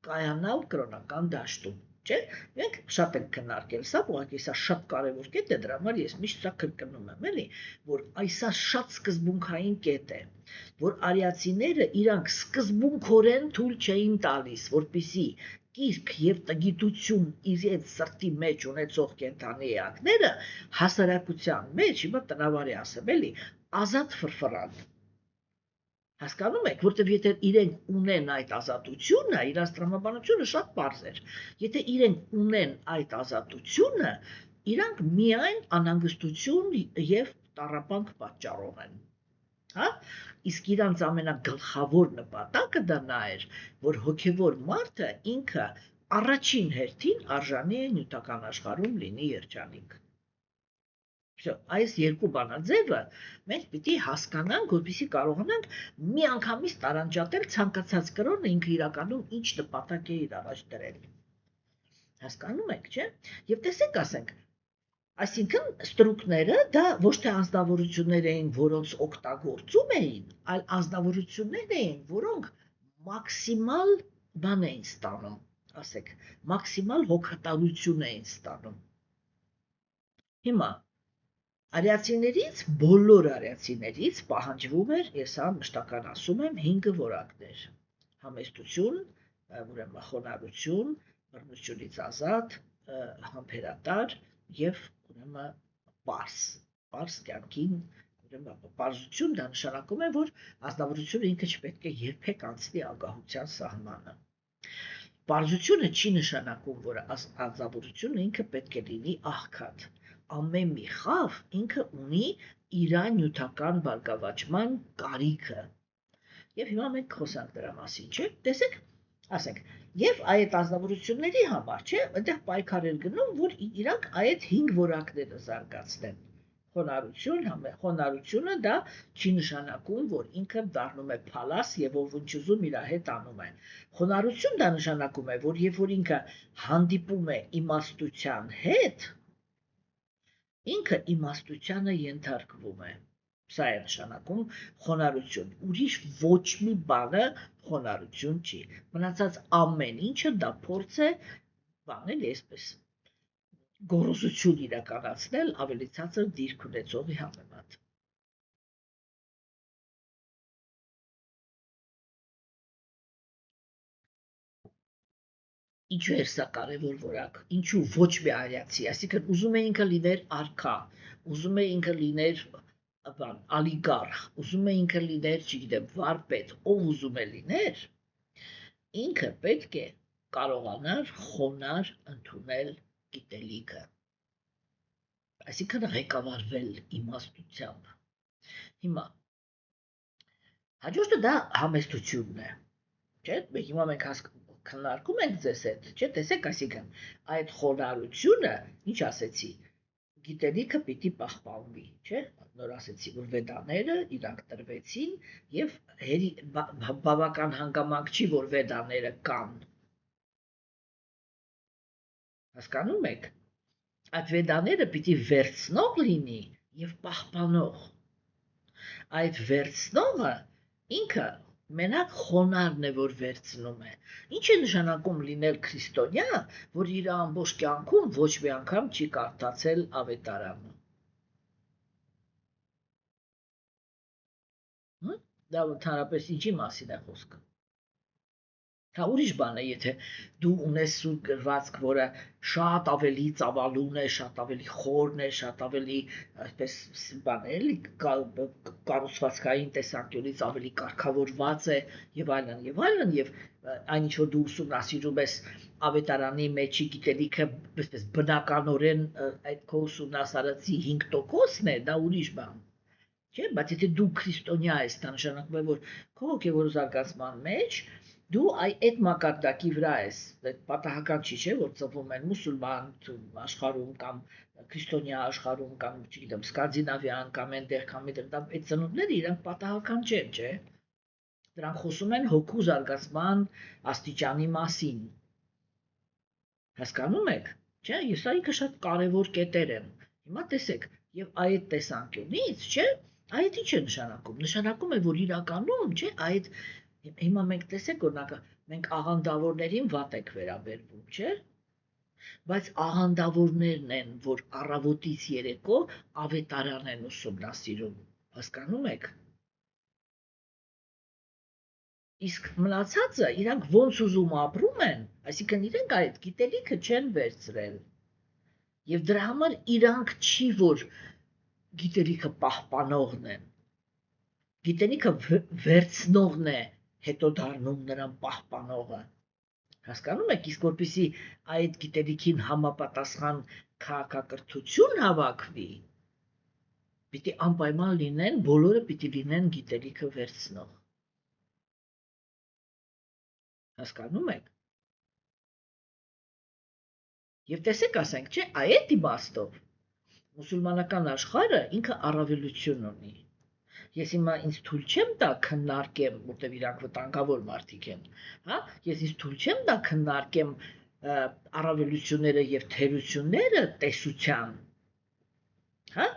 կայանալ կրոնական դաշտում, չէ՞։ Մենք շատ ենք քննարկել սա, ուղղակի սա շատ կարևոր կետ է, դրա համար ես միշտ սա կրկնում եմ, էլի, որ այսա շատ սկզբունքային կետ է, որ արիացիները իրանք սկզբունքորեն թույլ չէին տալիս, որպեսզի կիրք եւ տգիտություն իրենց սրտի մեջ ունեցող կենթանի էակները հասարակության մեջ, հիմա տնավարի ասեմ, էլի, ազատ ֆրֆրան։ Հասկանում եք, որտեվ եթե իրենք ունեն այդ ազատությունը, իրանց տրամաբանությունը շատ պարզ էր։ Եթե իրենք ունեն այդ ազատությունը, իրանք միայն անհանգստություն եւ տառապանք պատճառով են։ Հա? Իսկ իրանց ամենագլխավոր նպատակը դա նա էր, որ հոգևոր մարդը ինքը առաջին հերթին արժանի է նյութական աշխարհում լինի երջանիկ։ Այս երկու բանաձևը մենք պիտի հասկանանք, որպեսզի կարողանանք միանգամից տարանջատել ցանկացած կրոնը ինքը իրականում ինչ նպատակ է իր առաջ դրել։ Հասկանում եք, չէ՞։ Եվ տեսեք, ասենք, այսինքն ստրուկները դա ոչ թե անձնավորություններ էին, որոնց օգտագործում էին, այլ անձնավորություններ էին, որոնք մաքսիմալ բան էին ստանում, ասեք, մաքսիմալ հոգատարություն էին ստանում։ Հիմա արիացիներից, բոլոր արիացիներից պահանջվում էր, ես հա մշտական ասում եմ, 5 որակներ. համեստություն, ուրեմն խոնարհություն, բռնությունից ազատ, համբերատար եւ ուրեմն պարզ կյանքին պարզություն դա նշանակում է, որ ազնվորությունը ինքը չպետք է երբեք անցնի ագահության սահմանը։ Պարզությունը չի նշանակում, որ ազնվորությունը ինքը պետք է լինի աղքատ։ Ամեն մի խավ ինքը ունի իր նյութական բարգավաճման կարիքը։ Եվ հիմա մենք խոսանք դրա մասին, չէ՞։ Տեսեք, ասենք, եւ այդ ազնվորությունների համար, չէ՞, այնտեղ պայքար են գնում, որ իրանք այդ 5 որակները զարգացնեն։ Խոնարհությունը դա չի նշանակում, որ ինքը դառնում է փալաս եւ ով ինչ ուզում իր հետ անում է։ Խոնարհություն դա նշանակում է, որ երբ որ ինքը հանդիպում է իմաստության հետ, ինքը իմաստությանը ենթարկվում է։ Սա է նշանակում խոնարհություն։ Ուրիշ ոչ մի բանը խոնարհություն չի։ Մնացած ամեն ինչը դա փորձ է բանել այսպես գոռոզություն իրականացնել ավելի ցածր դիրք ունեցողի համեմատ։ Ինչու էր սա կարևոր որակ, ինչու ոչ մի արիացի, այսինքն ուզում է ինքը լիներ արքա, ուզում է ինքը լիներ ալիգարխ, ուզում է ինքը լիներ, չգիտեմ, վարպետ, ով ուզում է լիներ, ինքը պետք է կարողանար խոնար ընդունել գիտելիքը, այսինքն ղեկավարվել իմաստությամբ։ Հիմա հաջորդը դա համեստությունն է, չէ՞, հիմա մենք քննարկում ենք ձեզ հետ, չէ՞, տեսեք, այսինքն այդ խոնարհությունը, ինչ ասեցի, գիտելիքը պիտի պահպանվի, չէ՞, նոր ասեցի, որ վեդաները իրանք տրվեցին եւ բավական հանգամանք չի, որ վեդաները կան։ Հասկանում եք։ Այդ վեդաները պիտի վերցնող լինի եւ պահպանող։ Այդ վերցնողը ինքը մենակ խոնարհն է, որ վերցնում է։ Ինչ է նշանակում լինել քրիստոնյա, որ իր ամբողջ կյանքում ոչ մի անգամ չի կարդացել ավետարանը։ Դա ընդհանրապես ինչի մասին է խոսքը։ Հա ուրիշ բան է, եթե դու ունես սուրբ գրվածք, որը շատ ավելի ծավալուն է, շատ ավելի խորն է, շատ ավելի այսպես բան է, էլի կառուցվածքային տեսանկյունից ավելի կարգավորված է եւ այլն, եւ այն ինչ որ դու ուսումնասիրում ես ավետարանի մեջի գիտելիքը, այսպես բնականորեն այդ քո ուսումնասիրածի 5%-ն է, դա ուրիշ բան։ Չէ, բայց եթե դու քրիստոնյա ես, դա նշանակում է, որ քո հոգևոր զարգացման մեջ դու այդ մակարդակի վրա ես, պատահական չի, չէ, որ ծնվում են մուսուլման աշխարհում կամ քրիստոնյա աշխարհում կամ չգիտեմ սկանդինավյան կամ այնտեղ կամ այդտեղ, դա այդ ծնունդները իրանք պատահական չեն, չէ։ Դրանք խոսում են հոգու զարգացման աստիճանի մասին։ Հասկանում եք, չէ, ես սա ինքը շատ կարևոր կետեր են։ Հիմա տեսեք, եւ այդ տեսանկյունից, չէ, այդ ինչ է նշանակում։ Նշանակում է, որ իրականում, չէ, այդ հիմա մենք տեսեք, օրինակ, մենք աղանդավորներին վատ ենք վերաբերվում, չէ՞։ Բայց աղանդավորներն են, որ առավոտից երեկո ավետարան են ուսումնասիրում, հասկանում եք։ Իսկ մնացածը իրանք ոնց ուզում ապրում են, այսինքն իրենք այդ գիտելիքը չեն վերցրել։ Եվ դրա համար իրանք չի, որ գիտելիքը պահպանողն են։ Գիտելիքը վերցնողն է, հետո դառնում նրան պահպանողը։ Հասկանում եք, իսկ որպեսզի այդ գիտելիքին համապատասխան քաղաքակրթություն հավաքվի, պիտի անպայման լինեն, բոլորը պիտի լինեն գիտելիքը վերցնող։ Հասկանում եք։ Եվ տեսեք, ասենք, չէ, այդ իմաստով մուսուլմանական աշխարհը ինքը առավելություն ունի։ Ես հիմա ինձ թույլ չեմ տա քննարկեմ, որտեվ իրանք վտանգավոր մարդիկ են, հա, ես ինձ թույլ չեմ տա քննարկեմ առավելությունները եւ թերությունները տեսության, հա,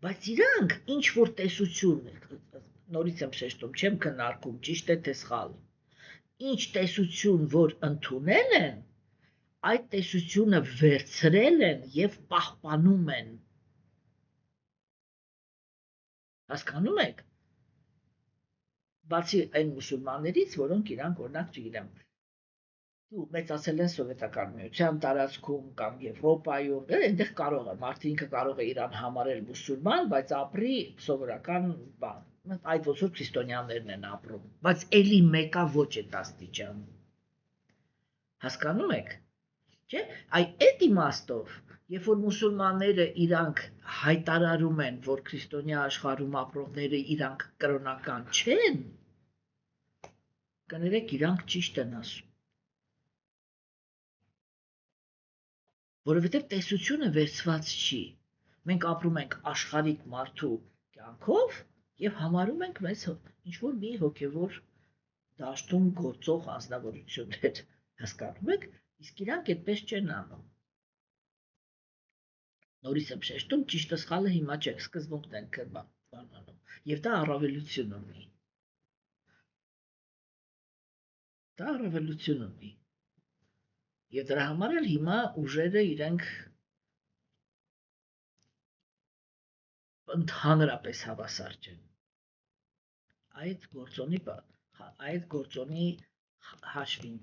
բայց իրանք ինչ որ տեսություն, նորից եմ շեշտում, չեմ քննարկում, ճիշտ է թե սխալ, ինչ տեսություն որ ընդունել են, այդ տեսությունը վերցրել են եւ պահպանում են։ Հասկանում եք։ Բացի այն մուսուլմաններից, որոնք իրանք օրինակ չգիտեմ, ու մեծացել են սովետական միության տարածքում կամ Եվրոպայում, այնտեղ կարող է մարդը ինքը կարող է իրան համարել մուսուլման, բայց ապրի սովորական բան։ Այդ ոնց որ քրիստոնյաներն են ապրում, բայց էլի մեկա ոչ այդ աստիճան։ Հասկանում եք, չէ՞։ Այդ իմաստով, երբ որ մուսուլմանները իրանք հայտարարում են, որ քրիստոնյա աշխարհում ապրողները իրանք կրոնական չեն, կներեք իրանք ճիշտ են ասում։ Որովհետև տեսությունը վերցված չի։ Մենք ապրում ենք աշխարհիկ մարդու կյանքով եւ համարում ենք մեզ ինչ-որ մի հոգեվոր դաշտում գործող անձնավորություններ, հասկանում եք, իսկ իրանք այդպես չեն անում։ Նորից եմ շեշտում, ճիշտը սխալը հիմա չէ, սկզբունքն ենք բանանում, եւ դա առավելություն ունի։ Դա առավելություն ունի։ Եվ դրա համար էլ հիմա ուժերը իրենք ընդհանրապես հավասար չեն։ Այդ գործոնի հաշվին։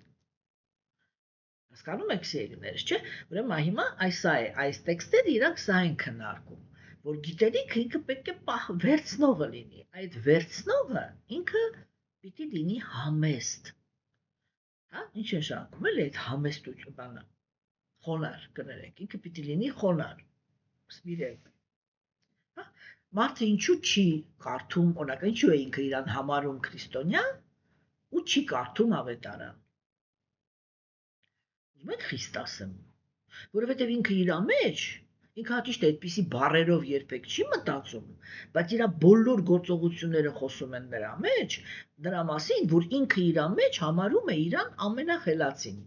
Հասկանում եք սիրելիներս, չէ՞։ Ուրեմն հիմա այս տեքստերը իրանք սա են քննարկում, որ գիտելիքը ինքը պետք է վերցնողը լինի։ Այդ վերցնողը ինքը պիտի լինի համեստ։ Հա, ինչ է շարքում էլ այդ համեստությունը բանը։ Խոնար, կներեք, ինքը պիտի լինի խոնար։ Սմիրել։ Հա, մարդը ինչու չի կարդում, օրինակ, ինչու է ինքը իրան համարում քրիստոնյա ու չի կարդում ավետարան։ Ուզում եք խիստ ասեմ, որովհետև ինքը իր մեջ, ինքը հաշիշտ է այդպիսի բառերով երբեք չի մտածում, բայց իր բոլոր գործողությունները խոսում են նրա մեջ, նրա մասին, որ ինքը իր մեջ համարում է իրան ամենախելացին։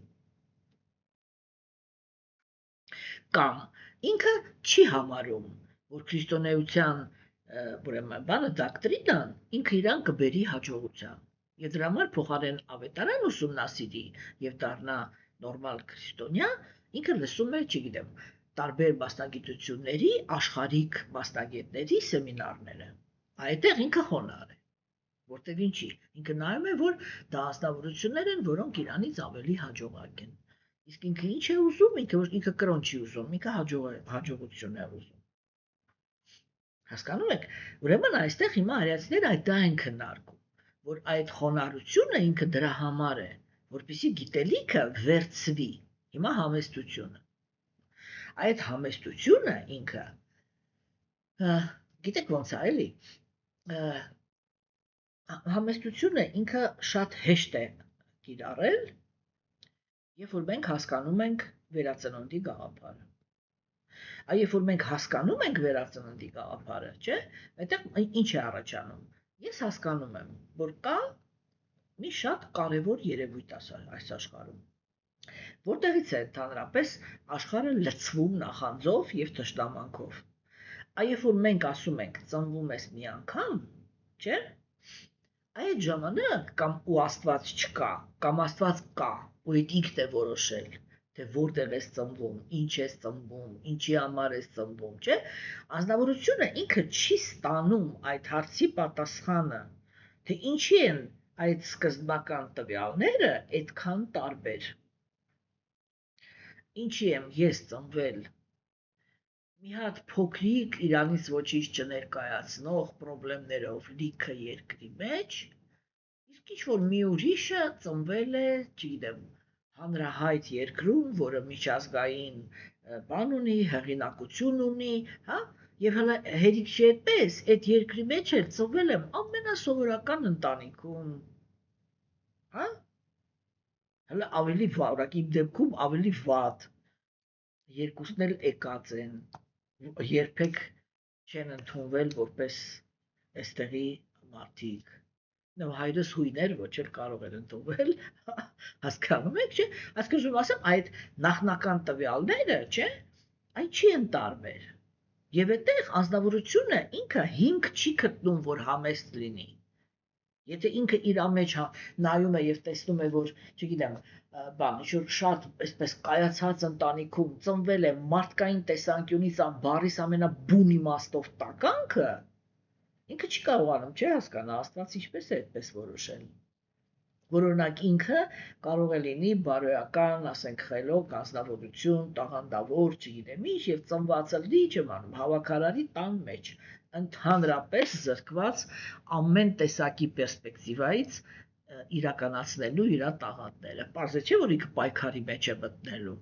Կամ ինքը չի համարում, որ քրիստոնեության ուրեմն բանը դոկտրինան ինքը իրան կբերի հաջողության։ Եվ դրա համար փոխարեն ավետարան ուսումնասիրի եւ դառնա նորմալ քրիստոնյա, ինքը լսում է, չգիտեմ, տարբեր մասնագիտությունների, աշխարհիկ մասնագետների սեմինարները։ Այդտեղ ինքը խոնար է, որտեղ ինչի, ինքը նայում է, որ դա անձնավորություններ են, որոնք իրանից ավելի հաջողակ են։ Իսկ ինքը ինչ է ուզում, ինքը կրոն չի ուզում, ինքը հաջողություն է ուզում։ Հասկանում եք, ուրեմն այստեղ հիմա արիացիները այդ դա են քննարկում, որ այդ խոնարհությունը ինքը դրա համար է, որպեսզի գիտելիքը վերցվի։ Հիմա համեստությունը։ Այդ համեստությունը ինքը գիտեք ոնց է, էլի, համեստությունը ինքը շատ հեշտ է կիրառել, երբ որ մենք հասկանում ենք վերածննդի գաղափարը։ Երբ որ մենք հասկանում ենք վերածննդի գաղափարը, չէ՞, այդտեղ ինչ է առաջանում։ Ես հասկանում եմ, որ կա մի շատ կարևոր երևույթ այս աշխարհում, որտեղից է ընդհանրապես աշխարհը լցվում նախանձով եւ թշնամանքով։ Երբ որ մենք ասում ենք ծնվում ես մի անգամ, չէ՞, այդ ժամանակ կամ ու Աստված չկա, կամ Աստված կա, ու այդ ինքն է որոշել, թե որտեղ ես ծնվում, ինչ ես ծնվում, ինչի համար ես ծնվում, չէ՞։ Անձնավորությունը ինքը չի ստանում այդ հարցի պատասխանը, թե ինչի են այդ սկզբնական տվյալները այդքան տարբեր։ Ինչի եմ ես ծնվել մի հատ փոքրիկ իրանից ոչինչ չներկայացնող խնդիրներով լիքը երկրի մեջ, իսկ ինչ-որ մի ուրիշը ծնվել է, չգիտեմ, հանրահայտ երկրում, որը միջազգային բան ունի, հեղինակություն ունի, հա, եւ հələ հերիք չի այդպես, այդ երկրի մեջ էլ ծնվել եմ ամենասովորական ընտանիքում, հա, հələ ավելի վատ, իմ դեպքում ավելի վատ, երկուսն էլ եկած են, երբեք չեն ընդունվել որպես այստեղի մարդիկ, նո հայրս հույն էր, ոչ էլ կարող էր ընդունվել, հասկանում եք, չէ, այսինքն ասեմ, այդ նախնական տվյալները, չէ, այն չի են տարբեր, եւ այդտեղ անձնավորությունը ինքը հիմք չի գտնում, որ համեստ լինի, եթե ինքը իր մեջ նայում է եւ տեսնում է, որ, չգիտեմ, բան, ինչ-որ շատ այսպես կայացած ընտանիքում ծնվել է մարդկային տեսանկյունից բառիս ամենաբուն իմաստով տականքը, ինքը չի կարողանում, չէ, հասկանա, Աստված ինչպես է այդպես որոշել։ որ օրինակ ինքը կարող է լինի բարոյական, ասենք խելոք, անձնավորություն, տաղանդավոր, չգիտեմ ինչ, եւ ծնվածը լինի, չեմ անում, հավաքարարի տան մեջ, ընդհանրապես զրկված ամեն տեսակի պերսպեկտիվայից իրականացնելու իր տաղանդները։ Պարզ չէ, որ ինքը պայքարի մեջ է մտնելու։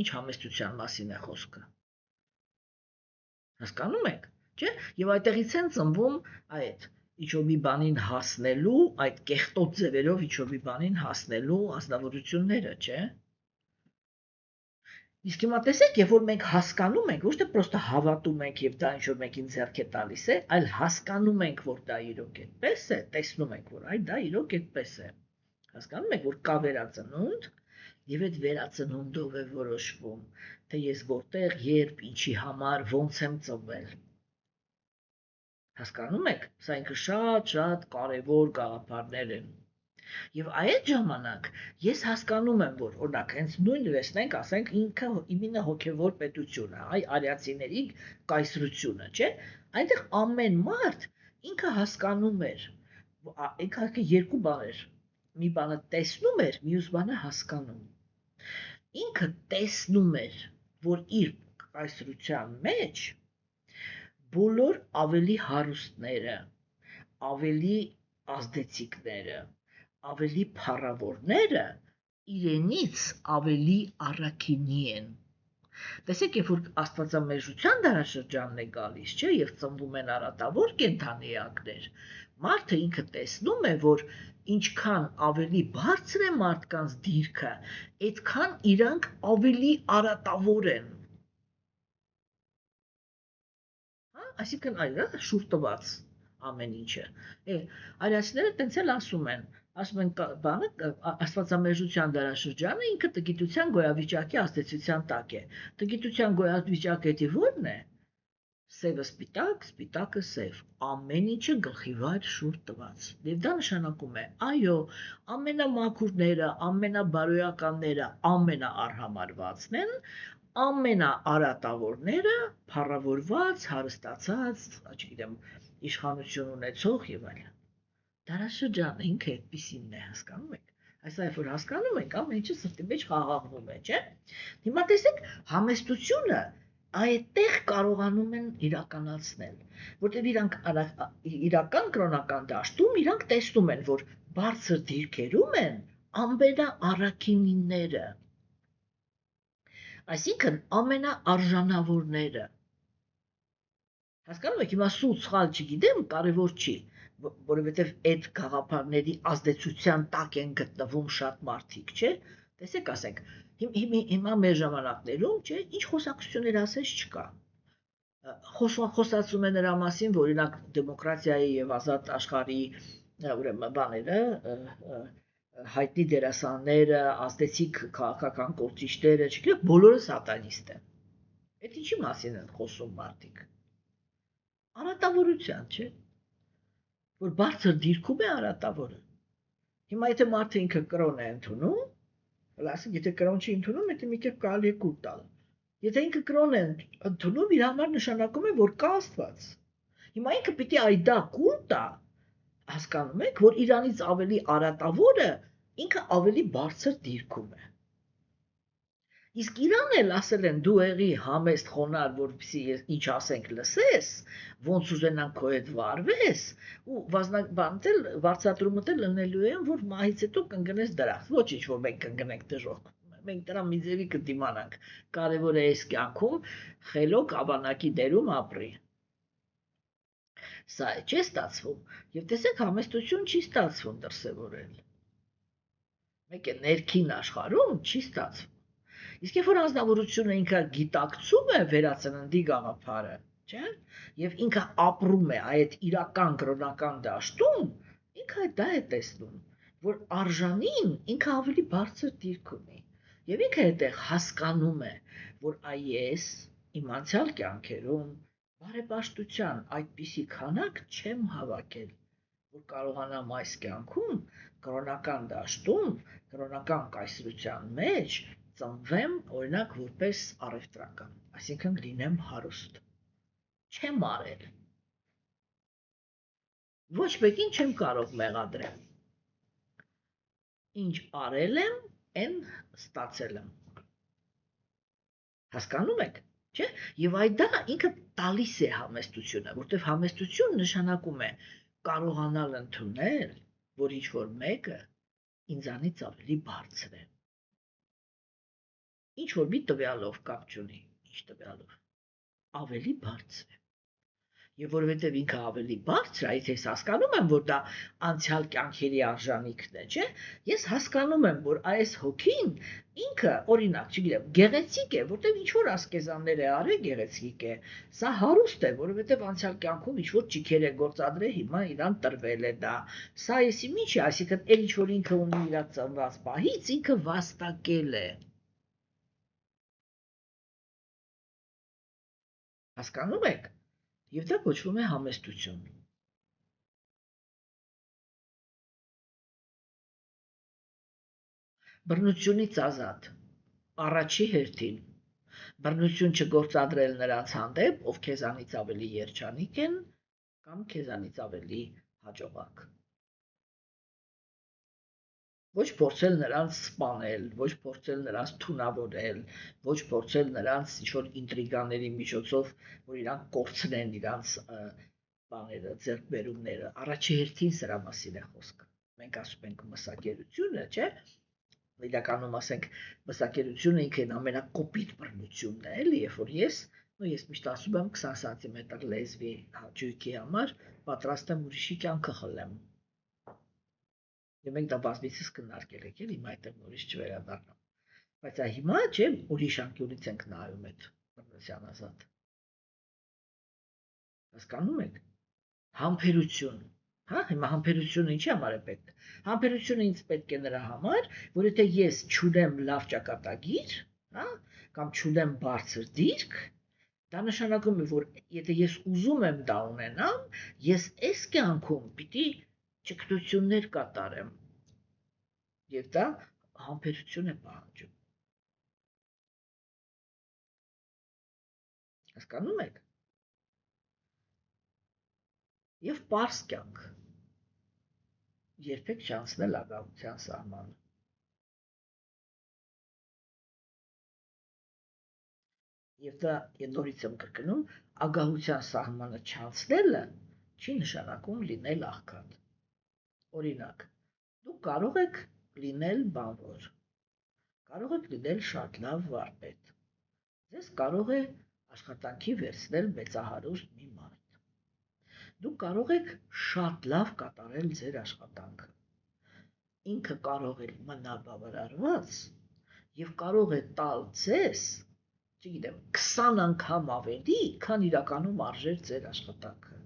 Ինչ համեստության մասին է խոսքը։ Հասկանում եք, չէ՞։ Եվ այդտեղից են ծնվում այդ ինչ-որ մի բանին հասնելու, այդ կեղտոտ ձևերով ինչ-որ մի բանին հասնելու անձնավորությունները, չէ՞։ Իսկ հիմա տեսեք, երբ որ մենք հասկանում ենք, ոչ թե պրոստը հավատում ենք եւ դա ինչ-որ մեկին ձեռք է տալիս է, այլ հասկանում ենք, որ դա իրոք այդպես է, տեսնում ենք, որ այ դա իրոք այդպես է։ Հասկանում եք, որ կա վերածնունդ, եւ այդ վերածնունդով է որոշվում, թե ես որտեղ, երբ, ինչի համար, ոնց եմ ծնվել։ Հասկանում եք, սա ինքը շատ կարևոր գաղափարներ են։ Եվ այդ ժամանակ ես հասկանում եմ, որ օրինակ հենց նույն վերցնենք, ասենք ինքը իմինը հոգևոր պետությունը, այ արիացիների կայսրությունը, չէ՞։ Այնտեղ ամեն մարդ ինքը հասկանում էր, ինքը երկու բան էր։ Մի բանը տեսնում էր, մյուս բանը հասկանում։ Ինքը տեսնում էր, որ իր կայսրության մեջ բոլոր ավելի հարուստները, ավելի ազդեցիկները, ավելի փառավորները իրենից ավելի առաքինի են։ Տեսեք, երբ որ աստվածամերժության դարաշրջանն է գալիս, չէ, եւ ծնվում են արատավոր կենդանիակներ, մարդը ինքը տեսնում է, որ ինչքան ավելի բարձր է մարդկանց դիրքը, այդքան իրանք ավելի արատավոր են։ Այսինքն այլ է շուտ տված ամեն ինչը։ Արիացիները տենց էլ ասում են բանը աստվածամերժության դարաշրջանը ինքը տգիտության գոյավիճակի ազդեցության տակ է։ Տգիտության գոյավիճակը դա ո՞րն է։ Սևը սպիտակ, սպիտակը սև, ամեն ինչը գլխի վայր շուտ տված։ Եվ դա նշանակում է, այո, ամենամաքուրները, ամենաբարոյականները, ամենաարհամարվածն են, ամենաարատավորները փառավորված, հարստացած, չգիտեմ, իշխանություն ունեցող եւ այլն։ Դարաշրջանը ինքը այդպիսինն է, հասկանում եք։ Այսա երբ որ հասկանում ենք, ամեն ինչը սրտի մեջ խաղաղվում է, չէ՞։ Հիմա տեսեք, համեստությունը այդտեղ կարողանում են իրականացնել, որտեղ իրանք իրական կրոնական դաշտում իրանք տեսնում են, որ բարձր դիրքերում են ամենաառաքինիները, այսինքն ամենաարժանավորները։ Հասկանում եք, հիմա սուտ սխալ չգիտեմ, կարևոր չի, որովհետև այդ գաղափարների ազդեցության տակ են գտնվում շատ մարդիկ, չէ՞։ Տեսեք, ասենք, հիմա մեր ժամանակներում, չէ, ինչ խոսակցություններ ասես չկա։ Խոսացում է նրա մասին, որ օրինակ դեմոկրատիայի եւ ազատ աշխարհի ուրեմն բաները, հայտնի դերասանները, ազդեցիկ քաղաքական գործիչները, չգիտեմ, բոլորը սատանիստ են։ Այդ ինչի մասին են խոսում մարդիկ։ Արատավորության, չէ՞։ Որ բարձր դիրքում է արատավորը։ Հիմա եթե մարդը ինքը կրոն է ընդունում, ասենք, եթե կրոն չի ընդունում, դա մի կերպ կարելի է կուլ տալ։ Եթե ինքը կրոն է ընդունում, իր համար նշանակում է, որ կա Աստված։ Հիմա ինքը պիտի այդ դա կուլ տա, հասկանում եք, որ իրանից ավելի արատավորը ինքը ավելի բարձր դիրքում է։ Իսկ իրան էլ ասել են դու եղի համեստ խոնար, որպեսզի ինչ ասենք լսես, ոնց ուզենան քո հետ վարվես, ու վարձատրումդ էլ լինելու են, որ մահից հետո կընկնես դրախտ, ոչինչ որ մենք կընկնենք դժոխք, մենք դրա մի ձևի կդիմանանք, կարևոր է այս կյանքում խելոք ավանակի դերում ապրի։ Սա է չէ ստացվում, եւ տեսեք համեստություն չի ստացվում դրսևորել։ Մեկ է ներքին աշխարհում չի ստացվում։ Իսկ երբ որ անձնավորությունը ինքը գիտակցում է վերածննդի գաղափարը, չէ՞, եւ ինքը ապրում է այդ իրական կրոնական դաշտում, ինքը դա է տեսնում, որ արժանին ինքը ավելի բարձր դիրք ունի, եւ ինքը այդտեղ հասկանում է, որ այս իմ անցյալ կյանքերում բարեպաշտության այդպիսի քանակ չեմ հավաքել, որ կարողանամ այս կյանքում կրոնական դաշտում, կրոնական կայսրության մեջ ծնվեմ, օրինակ, որպես առևտրական, այսինքն լինեմ հարուստ։ Չեմ արել։ Ոչ մեկին չեմ կարող մեղադրել։ Ինչ արել եմ, այն ստացել եմ։ Հասկանում եք, չէ՞։ Եվ այդ դա ինքը տալիս է համեստությունը, որտեղ համեստություն նշանակում է կարողանալ ընդունել, որ ինչ-որ մեկը ինձանից ավելի բարձր է։ Ինչ-որ մի տվյալով կապ չունի, ինչ տվյալով, ավելի բարձր է։ Եվ որովհետև ինքը ավելի բարձր է, ես հասկանում եմ, որ դա անցյալ կյանքերի արժանիքն է, չէ՞։ Ես հասկանում եմ, որ այս հոգին ինքը, օրինակ, չգիտեմ, գեղեցիկ է, որտեղ ինչ որ ասկեզաներ է արել, գեղեցիկ է։ Սա հարուստ է, որովհետև անցյալ կյանքում ինչ որ ճիքեր է գործադրել, հիմա իրան տրվել է դա։ Սա էսի ինչ է, այսինքն էլ ինչ որ ինքը ունի իր ծնված պահից, ինքը վաստակել է։ Հասկանում եք։ Եվ դա կոչվում է համեստություն։ Բռնությունից ազատ, առաջի հերթին, բռնություն չգործադրել նրանց հանդեպ, ով քեզանից ավելի երջանիկ են, կամ քեզանից ավելի հաջողակ։ Ոչ փորձել նրանց սպանել, ոչ փորձել նրանց թունավորել, ոչ փորձել նրանց ինչ-որ ինտրիգաների միջոցով, որ իրանք կորցնեն իրանց բաները, ձեռքբերումները, առաջի հերթին սրա մասին է խոսքը։ Մենք ասում ենք մսակերությունը, չէ՞։ Իրականում ասենք մսակերությունը ինքն ամենակոպիտ բռնությունն է, էլի, երբ որ ես միշտ ասում եմ 20 սանտիմետր լեզվի հաճույքի համար պատրաստ եմ ուրիշի կյանքը խլեմ։ Եվ մենք դա բազմիցս քննարկել ենք, էլի, հիմա այդտեղ նորից չվերադառնամ։ Բայց հիմա չէ, ուրիշ անկյունից ենք նայում այդ բռնության ազատ։ Հասկանում եք։ Համբերություն։ Հա, հիմա համբերությունը ինչի համար է պետք։ Համբերությունը ինձ պետք է նրա համար, որ եթե ես չունեմ լավ ճակատագիր, հա, կամ չունեմ բարձր դիրք, դա նշանակում է, որ եթե ես ուզում եմ դա ունենամ, ես այս կյանքում պիտի ճգնություններ կատարեմ։ Եվ դա համբերություն է պահանջում։ Հասկանում եք։ Եվ պարզ կյանք։ Երբեք չանցնել ագահության սահմանը։ Եվ դա նորից եմ կրկնում, ագահության սահմանը չանցնելը չի նշանակում լինել աղքատ։ Օրինակ, դուք կարող եք լինել բանվոր, կարող եք լինել շատ լավ վարպետ, ձեզ կարող է աշխատանքի վերցնել մեծահարուստ մի մարդ, դուք կարող եք շատ լավ կատարել ձեր աշխատանքը, ինքը կարող է մնալ բավարարված և կարող է տալ ձեզ, չգիտեմ, 20 անգամ ավելի, քան իրականում արժեր ձեր աշխատանքը։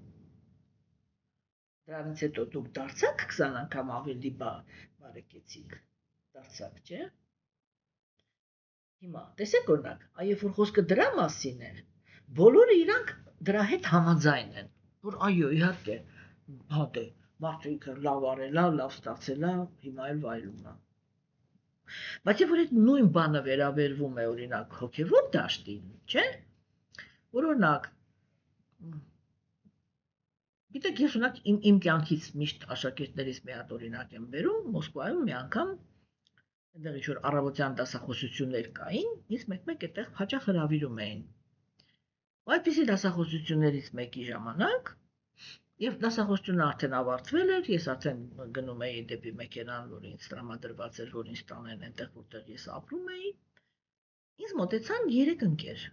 Դրանից հետո դուք դարձաք 20 անգամ ավելի բարեկեցիկ, դարձաք, չէ՞։ Հիմա, տեսեք օրինակ, երբ որ խոսքը դրա մասին է, բոլորը իրանք դրա հետ համաձայն են, որ այո, իհարկե, հա դե, մարդը ինքը լավ արել է, լավ ստացել է, հիմա էլ վայելում է։ Բայց երբ որ այդ նույն բանը վերաբերվում է, օրինակ, հոգևոր դաշտին, չէ՞, որ օրինակ Գիտեք, ես օրինակ իմ կյանքից միշտ աշակերտներից մի հատ օրինակ եմ բերում, Մոսկվայում մի անգամ այնտեղ ինչ-որ առավոտյան դասախոսություններ կային, ինձ մեկ-մեկ այդտեղ հաճախ հրավիրում էին։ Ու այդպիսի դասախոսություններից մեկի ժամանակ, եւ դասախոսությունը արդեն ավարտվել էր, ես արդեն գնում էի դեպի մեքենան, որ ինձ տրամադրված էր, որ ինձ տանեն այնտեղ, որտեղ ես ապրում էի, ինձ մոտեցան 3 ընկեր,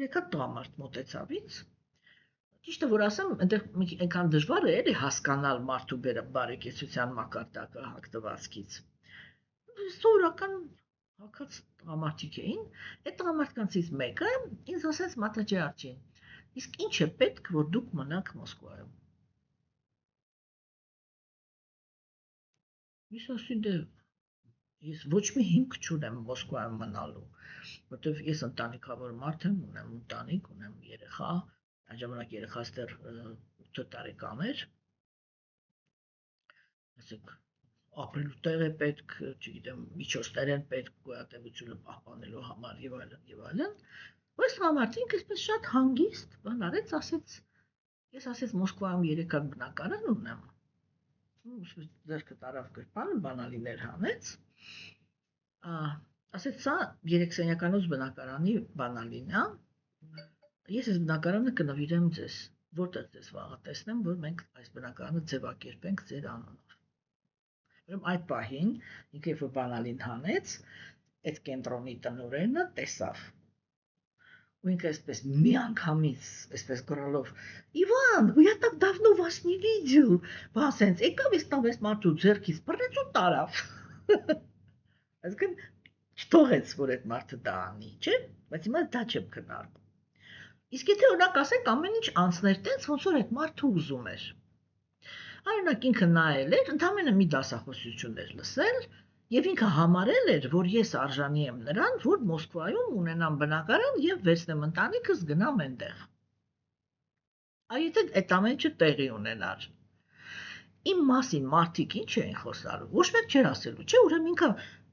3 հատ տղամարդ մոտեցավ ինձ։ Ճիշտը որ ասեմ, այնտեղ այնքան դժվար է էլի հասկանալ մարդու բարեկեցության մակարդակը հագտվածքից։ Սովորական հագած տղամարդիկ էին, այդ տղամարդկանցից մեկը ինձ ասաց Մատաջի Արջին, իսկ ինչ է պետք, որ դուք մնաք Մոսկվայում։ Ես ասում դե ես ոչ մի հիմք չունեմ Մոսկվայում մնալու, որտեղ ես ընտանիքավոր մարդ եմ, ունեմ ընտանիք, ունեմ երեխա, այն ժամանակ երեխաս դեռ 8 տարեկան էր, ասենք ապրելու տեղ է պետք, չգիտեմ, միջոցներ են պետք գոյատևությունը պահպանելու համար եւ այլն եւ այլն։ Բայց տղամարդը ինքը այսպես շատ հանգիստ բան արեց, ասեց, ես ասեց Մոսկվայում 3 հատ բնակարան ունեմ։ ձեռքը տարավ գրպանը, բանալիներ հանեց, ասեց սա 3 սենյականոց բնակարանի բանալին է, ես այս բնակարանը կնվիրեմ ձեզ, որտեղ ձեզ վաղը տեսնեմ, որ մենք այս բնակարանը ձևակերպենք ձեր անունով։ Ուրեմն այդ պահին, ինքը երբ որ բանալին հանեց, այդ կենտրոնի տնօրենը տեսավ։ У ինքը այսպես միանգամից, այսպես գրալով, Իվան, я так давно вас не видел, բասենց, եկավ ես տավես մարդու ձեռքից, բռնեց ու տարավ։ Այսինքն չթողեց, որ այդ մարդը դա անի, չէ՞, բայց հիմա դա չեմ քննարկում։ Իսկ եթե օրինակ ասենք ամեն ինչ անցներ տենց, ոնց որ այդ մարդը ուզում էր։ Օրինակ ինքը նայել էր, ընդամենը մի դասախոսություն էր լսել, եւ ինքը համարել էր, որ ես արժանի եմ նրան, որ Մոսկվայում ունենամ բնակարան եւ վերցնեմ ընտանիքս գնամ այնտեղ։ Այդ այդ ամենը տեղի ունենար։ Իմ մասին մարդիկ ինչ էին խոսալու, ոչ մեկ չէր ասելու, չէ, ուրեմն ինքը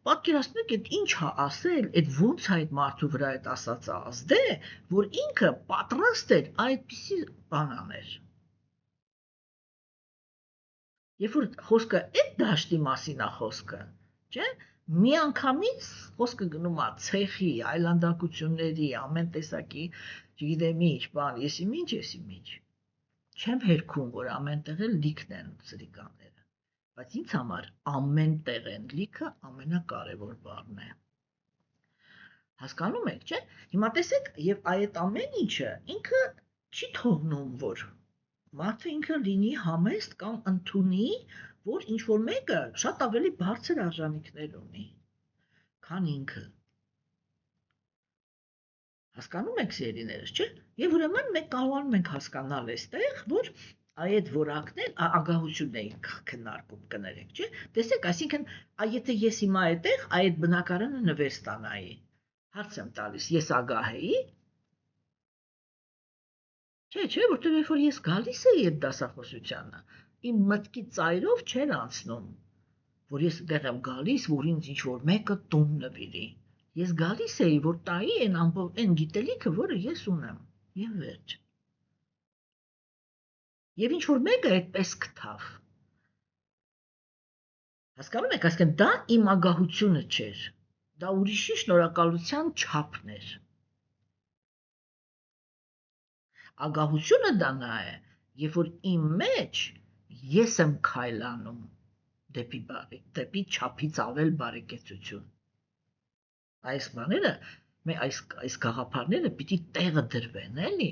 պատկերացնեք, այդ ինչ է ասել, այդ ոնց է այդ մարդու վրա այդ ասածը ազդե, որ ինքը պատրաստ էր այդպիսի բան անել։ Երբ որ խոսքը այդ դաշտի մասին է խոսքը, չէ, միանգամից խոսքը գնում է ցեխի, այլանդակությունների, ամեն տեսակի, չգիտեմ ինչ, բան, եսի ինչ, չեմ հերքում, որ ամեն տեղ էլ լիքն են սրիկաները, բայց ինձ համար ամեն տեղ են լիքը ամենակարևոր բառն է։ Հասկանում եք, չէ, հիմա տեսեք, եւ այդ ամեն ինչը ինքը չի թողնում, որ մարդը ինքը լինի համեստ կամ ընդունի, որ ինչ-որ մեկը շատ ավելի բարձր արժանինքներ ունի, քան ինքը։ Հասկանում եք սիրելիներս, չէ՞։ Եվ ուրեմն մենք կարողանում ենք հասկանալ այստեղ, որ այդ որակներ ագահությունն էինք քննարկում, կներեք, չէ՞։ Տեսեք, այսինքն, եթե ես հիմա այդտեղ այդ բնակարանը նվեր ստանայի, հարց եմ տալիս, ես ագահ էի։ Չէ, որտեղ երբ որ ես գալիս էի այդ դասախոսությանը, իմ մտքի ծայրով չէր անցնում, որ ես այդտեղ եմ գալիս, որ ինձ ինչ-որ մեկը տուն նվիրի։ Ես գալիս էի, որ տայի այն գիտելիքը, որը ես ունեմ, եւ վերջ։ Եվ ինչ-որ մեկը այդպես գտավ։ Հասկանում եք, այսինքն դա իմ ագահությունը չէր, դա ուրիշի շնորհակալության չափն էր։ Ագահությունը դա նա է, երբ որ իմ մեջ ես եմ քայլանում դեպի չափից ավել բարեկեցություն։ Այս բաները, այս գաղափարները պիտի տեղը դրվեն, էլի,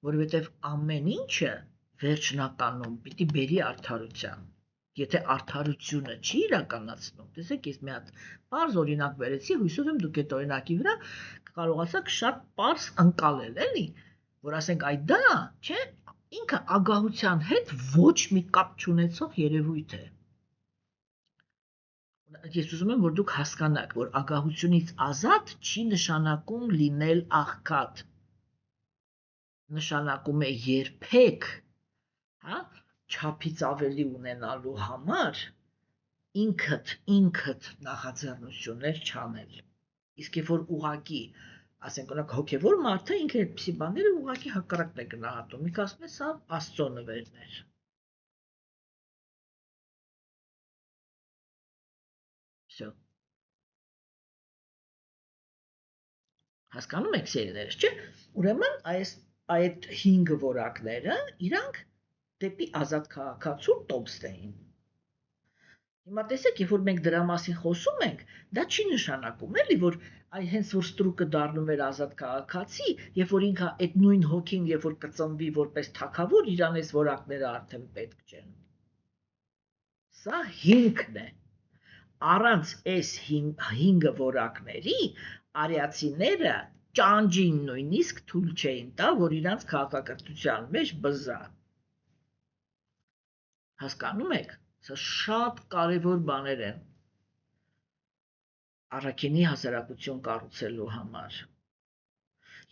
որովհետև ամեն ինչը վերջնականում պիտի բերի արդարության։ Եթե արդարությունը չի իրականացնում, տեսեք, ես մի հատ պարզ օրինակ բերեցի, հույսով եմ դուք այդ օրինակի վրա կարողացաք շատ պարզ ընկալել, էլի, որ ասենք այդ դա, չէ, ինքը ագահության հետ ոչ մի կապ չունեցող երևույթ է։ Ես ուզում եմ, որ դուք հասկանաք, որ ագահությունից ազատ չի նշանակում լինել աղքատ։ Նշանակում է երբեք, հա, չափից ավելի ունենալու համար ինքդ նախաձեռնություններ չանել։ Իսկ երբ որ ուղակի, ասենք օրինակ հոգևոր մարդը ինքը այդպիսի բաները ուղակի հակառակն է գնահատում, ինքը ասում է սա Աստծո նվերներ։ Всё։ Հասկանում եք սիրելիներս, չէ՞։ Ուրեմն այդ 5 որակները իրանք դեպի ազատ քաղաքացու տոմստ էին։ Հիմա տեսեք, երբ որ մենք դրա մասին խոսում ենք, դա չի նշանակում, էլի, որ հենց որ ստրուկը դառնում էր ազատ քաղաքացի, երբ որ ինքը այդ նույն հոգին, երբ որ կծնվի որպես թագավոր, իրան այս որակները արդեն պետք չեն։ Սա հիմքն է։ Առանց այս 5 որակների արիացիները ճանջին նույնիսկ թույլ չէին տա, որ իրանց քաղաքակրթության մեջ բզա։ Հասկանում եք, սա շատ կարևոր բաներ են առաքինի հասարակություն կառուցելու համար։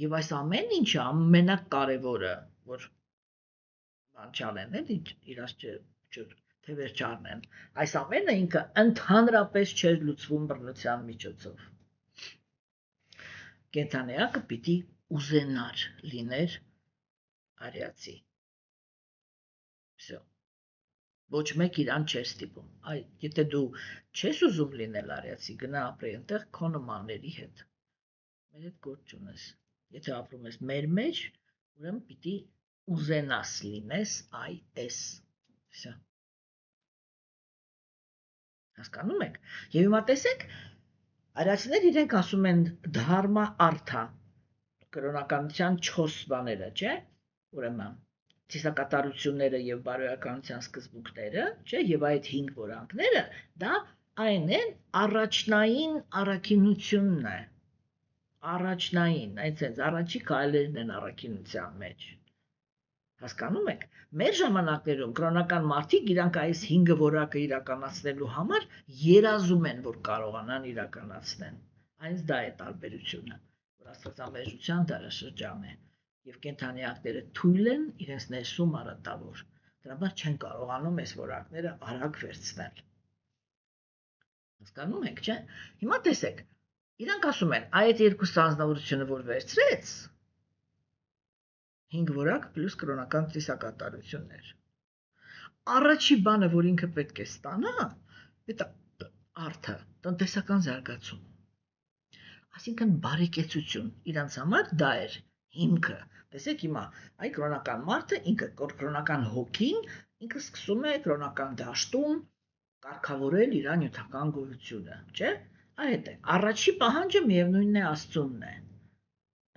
Եվ այս ամեն ինչը ամենակարևորը, որ բան չանեն, էլի իրաց թևեր չառնեն, այս ամենը ինքը ընդհանրապես չէր լուծվում բռնության միջոցով։ Կենդանեակը պիտի ուզենար լիներ արիացի։ Всё։ Ոչ մեկ իրան չէր ստիպում։ Եթե դու չես ուզում լինել արիացի, գնա ապրի այնտեղ քո նմանների հետ։ Մեր հետ գործ չունես։ Եթե ապրում ես մեր մեջ, ուրեմն պիտի ուզենաս լինես այս։ Всё։ Հասկանում եք։ Եվ հիմա տեսեք, արիացիներ իրենք ասում են դհարմա արթա, կրոնականության 4 բաները, չէ՞։ Ուրեմն ծիսակատարությունները եւ բարոյականության սկզբունքները, չէ՞, եւ այդ 5 որակները, դա այն են առաջնային առաքինությունն է։ Առաջնային, այսինքն առաջի քայլերն են առաքինության մեջ։ Հասկանում եք։ Մեր ժամանակներում կրոնական մարդիկ իրանք այս 5 որակը իրականացնելու համար երազում են, որ կարողանան իրականացնեն։ Այնց դա է տարբերությունը, որ աստվածամեժության դարաշրջան է։ Եվ կենդանիակները թույլ են իրենց ներսում արատավոր, դրա համար չեն կարողանում այս որակները արագ վերցնել։ Հասկանում եք, չէ՞։ Հիմա տեսեք, իրանք ասում են, այդ երկու ստանձնավորությունը, որ վերցրեց, 5 որակ պլյուս կրոնական ծիսակատարություններ։ Առաջի բանը, որ ինքը պետք է ստանա, դա արթը, տնտեսական զարգացում։ Այսինքն բարեկեցություն, իրանց համար դա էր հիմքը։ Տեսեք հիմա, այ կրոնական մարդը, ինքը կրոնական հոգին, ինքը սկսում է կրոնական դաշտում կարգավորել իր նյութական գոյությունը, չէ՞։ Այդ է։ Առաջի պահանջը միևնույնն է Աստծունն է։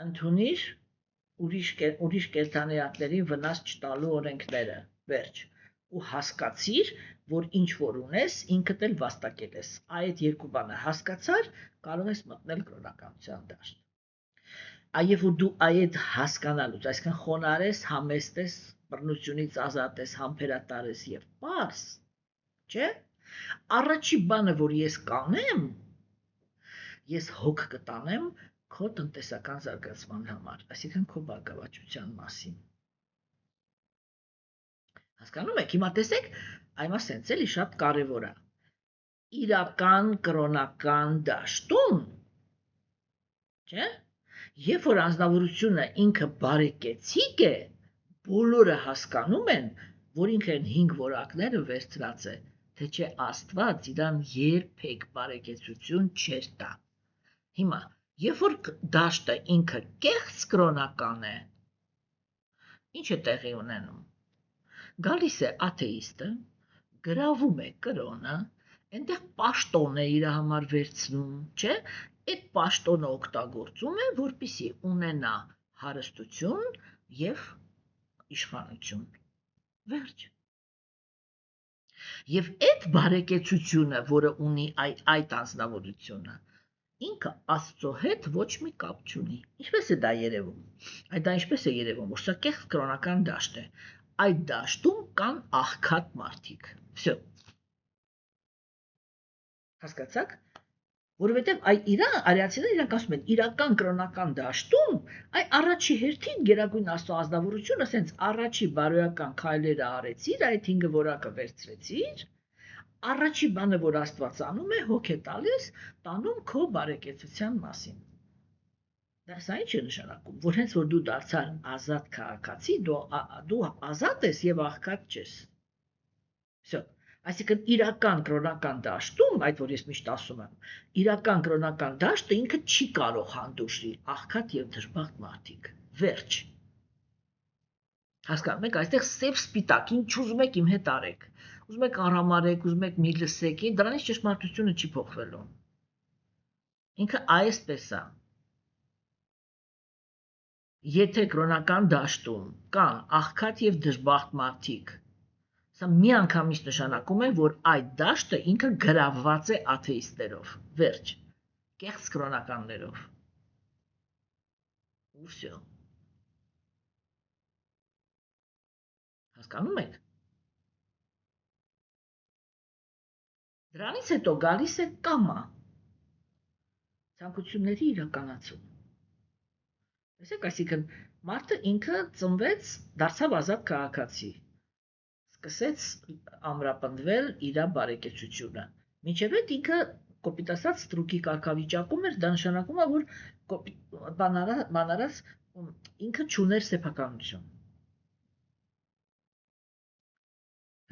Ընդունիր ուրիշ կենդանիներին վնաս չտալու օրենքները, վերջ։ Ու հասկացիր, որ ինչ որ ունես, ինքդ էլ վաստակել ես։ Այդ երկու բանը հասկացար, կարող ես մտնել կրոնականության դաշտ։ Այև որ դու այդ հասկանալուց, այսինքն խոնարհ ես, համեստ ես, բռնությունից ազատ ես, համբերատար ես եւ պարզ, չէ՞։ Առաջի բանը, որ ես կանեմ, ես հոգ կտանեմ քո տնտեսական զարգացման համար, այսինքն քո բարգավաճության մասին։ Հասկանում եք, հիմա տեսեք, այմա սենց էլի շատ կարևոր է։ Իրական կրոնական դաշտում, չէ՞։ Երբ որ անձնավորությունը ինքը բարեկեցիկ է, բոլորը հասկանում են, որ ինքը 5 որակները վերցրած է, թե չէ Աստված իրան երբեք բարեկեցություն չէր տա։ Հիմա, երբ որ դաշտը ինքը կեղծ կրոնական է, ինչ է տեղի ունենում։ Գալիս է աթեիստը, գրավում է կրոնը, այնտեղ պաշտոն է իր համար վերցնում, չէ՞։ Այդ պաշտոնը օգտագործում է, որպեսզի ունենա հարստություն եւ իշխանություն։ Վերջ։ Եվ այդ բարեկեցությունը, որը ունի այդ անձնավորությունը, ինքը Աստծո հետ ոչ մի կապ չունի։ Ինչպես է դա երևում։ Դա ինչպես է երևում, որ սա կեղծ կրոնական դաշտ է։ Այդ դաշտում կան աղքատ մարդիկ։ Всё։ Հասկացաք։ Որովհետև արիացիները իրանք ասում են, իրական կրոնական դաշտում, առաջի հերթին գերագույն Աստծո ազնվորությունը, ասենց առաջի բարոյական քայլերը արեցիր, այդ 5 որակը վերցրեցիր, առաջի բանը, որ Աստված անում է, հոգ է տալիս, տանում քո բարեկեցության մասին։ Դա ինչ է նշանակում, որ հենց որ դու դարձար ազատ քաղաքացի, դու ազատ ես եւ աղքատ չես։ Всё։ Այսինքն իրական կրոնական դաշտում, այդ որ ես միշտ ասում եմ, իրական կրոնական դաշտը ինքը չի կարող հանդուրժի աղքատ եւ դժբախտ մարդիկ։ Վերջ։ Հասկանում եք, այստեղ սև սպիտակ, ինչ ուզում եք իմ հետ արեք։ Ուզում եք արամարեք, ուզում եք մի լսեք, դրանից ճշմարտությունը չի փոխվելու։ Ինքը այսպես է։ Եթե կրոնական դաշտում կան աղքատ եւ դժբախտ մարդիկ, սա միանգամից նշանակում է, որ այդ դաշտը ինքը գրավված է աթեիստերով, վերջ, կեղծ կրոնականներով։ Ու всё։ Հասկանում եք։ Դրանից հետո գալիս է կամա, ցանկությունների իրականացում։ Տեսեք, այսինքն մարդը ինքը ծնվեց, դարձավ ազատ քաղաքացի, սկսեց ամրապնդվել իր բարեկեցությունը։ Մինչև այդ ինքը կոպիտ ասած ստրուկի կարգավիճակում էր, դա նշանակում է, որ բանարած ինքը չուներ սեփականություն։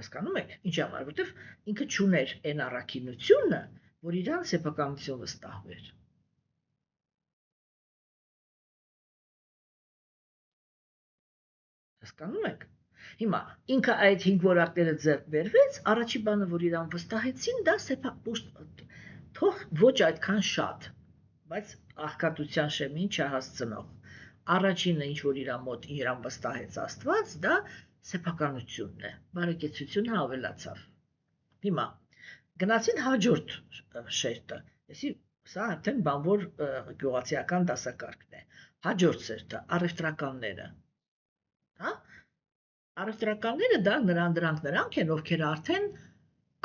Հասկանում եք, ինչ համար, որտեվ ինքը չուներ այն առաքինությունը, որ իրան սեփականություն վստահվեր։ Հասկանում եք։ Հիմա ինքը այդ 5 որակները ձեռք բերվեց, առաջի բանը, որ իրան վստահեցին, դա թող ոչ այդքան շատ, բայց աղքատության շեմին չհասցնող։ Առաջինը, ինչ որ իրան մոտ իրան վստահեց Աստված, դա սեփականությունն է, բարեկեցությունը ավելացավ։ Հիմա գնացին հաջորդ շերտը, սա արդեն բանվոր գյուղացիական դասակարգն է, հաջորդ շերտը, առևտրականները, հա, առևտրականները դա նրանք են, ովքեր արդեն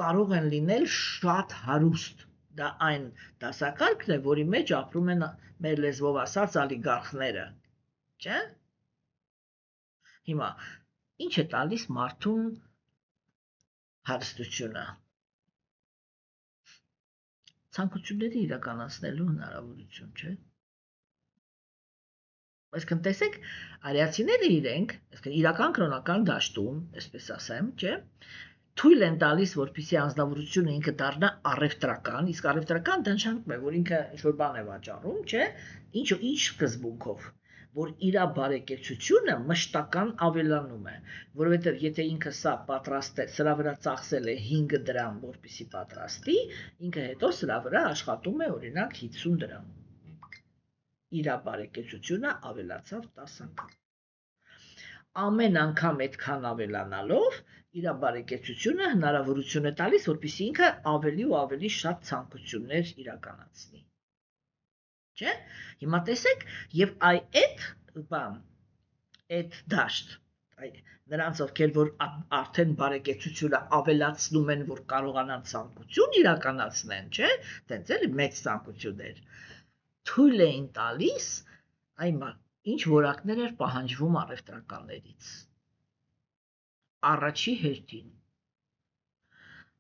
կարող են լինել շատ հարուստ, դա այն դասակարգն է, որի մեջ ապրում են մեր լեզվով ասած ալիգարխները, չէ՞։ Հիմա ինչ է տալիս մարդուն հարստությունը։ Ցանկությունների իրականացնելու հնարավորություն, չէ՞։ Այսինքն տեսեք, արիացիները իրենք, այսինքն իրական կրոնական դաշտում, այսպես ասեմ, չէ՞, թույլ են տալիս, որպեսզի անձնավորությունը ինքը դառնա առևտրական, իսկ առևտրական դա նշանակում է, որ ինքը ինչ-որ բան է վաճառում, չէ՞, ինչ սկզբունքով, որ իր բարեկեցությունը մշտական ավելանում է, որովհետև եթե ինքը սա պատրաստել, սրա վրա ծախսել է 5 դրամ, որպեսզի պատրաստի, ինքը հետո սրա վրա աշխատում է օրինակ 50 դրամ։ Իր բարեկեցությունը ավելացավ 10 անգամ։ Ամեն անգամ այդքան ավելանալով իր բարեկեցությունը հնարավորություն է տալիս, որպեսզի ինքը ավելի ու ավելի շատ ցանկություններ իրականացնի։ Չէ՞։ Հիմա տեսեք, եւ այդ դաշտ, նրանց ովքեր որ արդեն բարեկեցությունը ավելացնում են, որ կարողանան ցանկություն իրականացնեն, չէ՞, տենց էլի մեծ ցանկություններ, թույլ էին տալիս այն ինչ որակներ էր պահանջվում առևտրականներից։ Առաջի հերթին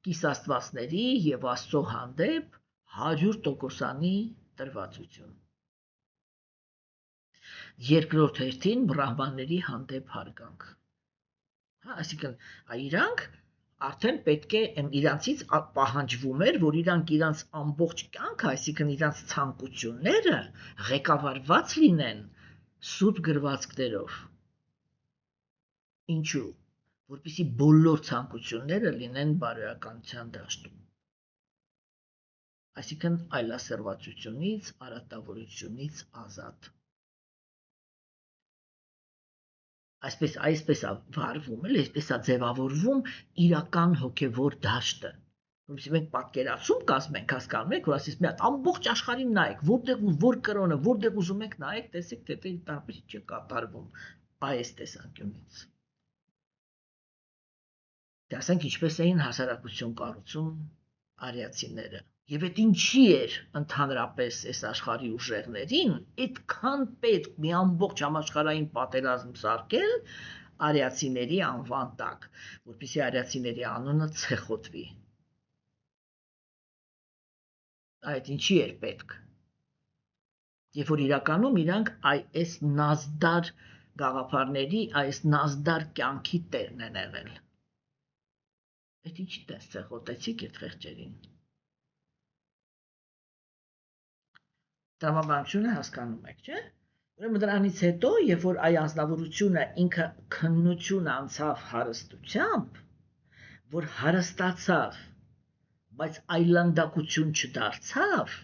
կիսաստվածների եւ Աստծո հանդեպ 100%-անի տրվածություն։ Երկրորդ հերթին բրահմանների հանդեպ հարգանք։ Հա, այսինքն իրանք արդեն պետք է իրանցից պահանջվում էր, որ իրանք իրանց ամբողջ կյանքը, այսինքն իրանց ցանկությունները ղեկավարված լինեն սուրբ գրվածքներով։ Ինչու՞։ Որպեսզի բոլոր ցանկությունները լինեն բարոյականության դաշտում։ Այսինքն այլասերվածությունից, արատավորությունից ազատ։ Այսպես է վարվում, այսպես է ձևավորվում իրական հոգևոր դաշտը։ Որպեսզի մենք պատկերացում կազմենք, հասկանում եք, որ ասես մի հատ ամբողջ աշխարհին նայեք, որտեղ որ կրոնը, որտեղ ուզում եք նայեք, տեսեք, թե տարբեր ինչ է կատարվում այս տեսանկյունից։ Դե ասենք ինչպես էին հասարակություն կառուցում արիացիները։ Եվ այդ ինչի էր ընդհանրապես այս աշխարհի ուժեղներին այդքան պետք մի ամբողջ համաշխարհային պատերազմ սարքել արիացիների անվան տակ, որպեսզի արիացիների անունը ցեխոտվի։ Այդ ինչի էր պետք։ Երբ որ իրականում իրանք այս նազդար գաղափարների, այս նազդար կյանքի տերն են եղել։ Այդ ինչի տես ցեխոտեցիք այդ խեղճերին։ Տրամաբանությունը հասկանում եք, չէ՞։ Ուրեմն դրանից հետո, երբ որ այ անձնավորությունը ինքը քննություն անցավ հարստությամբ, որ հարստացավ, բայց այլանդակություն չդարձավ,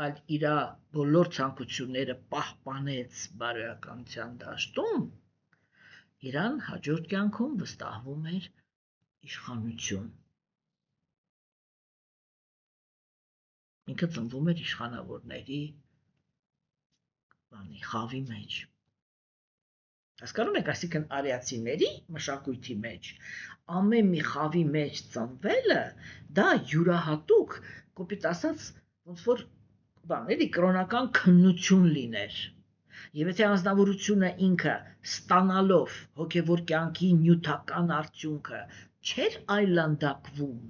այլ իր բոլոր ցանկությունները պահպանեց բարոյականության դաշտում, իրան հաջորդ կյանքում վստահվում էր իշխանություն։ Ինքը ծնվում էր իշխանավորների խավի մեջ։ Հասկանում եք, այսինքն արիացիների մշակույթի մեջ ամեն մի խավի մեջ ծնվելը դա յուրահատուկ, կոպիտ ասած, ոնց որ էլի կրոնական քննություն լիներ։ Եվ եթե անձնավորությունը ինքը ստանալով հոգևոր կյանքի նյութական արդյունքը չէր այլանդակվում,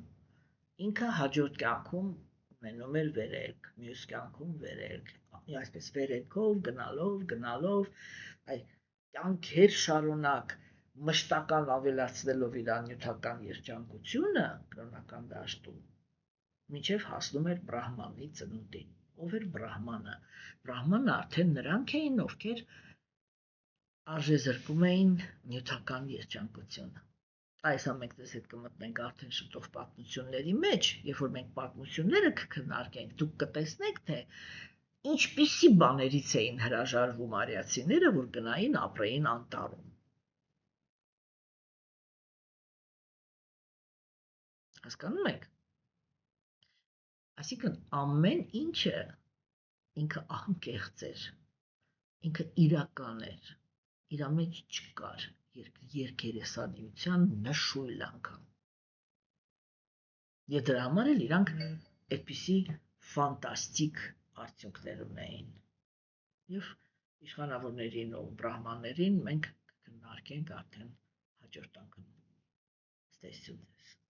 ինքը հաջորդ կյանքում ունենում էր վերելք, մյուս կյանքում վերելք, այսպես վերելքով, գնալով, կյանքեր շարունակ մշտական ավելացնելով իր նյութական երջանկությունը կրոնական դաշտում, մինչև հասնում էր բրահմանի ծնունդին։ Ով էր բրահմանը։ Բրահմանը արդեն նրանք էին, ովքեր արժեզրկում էին նյութական երջանկությունը։ Այս ամենքն ես հետ կմտնենք արդեն շուտով պատմությունների մեջ, երբ որ մենք պատմությունները կքննարկենք, դուք կտեսնեք, թե ինչպիսի բաներից էին հրաժարվում արիացիները, որ գնային ապրեին անտառում։ Հասկանում եք։ Այսինքն ամեն ինչը ինքը անկեղծ էր, ինքը իրական էր, իր մեջ չկար երկերեսանիության նշույլ անգամ։ Եվ դրա համար էլ իրանք այդպիսի ֆանտաստիկ արդյունքներ ունեին։ Եվ իշխանավորներին ու բրահմաններին մենք կքննարկենք արդեն հաջորդ անգամ։ Ստեսություն ձեզ։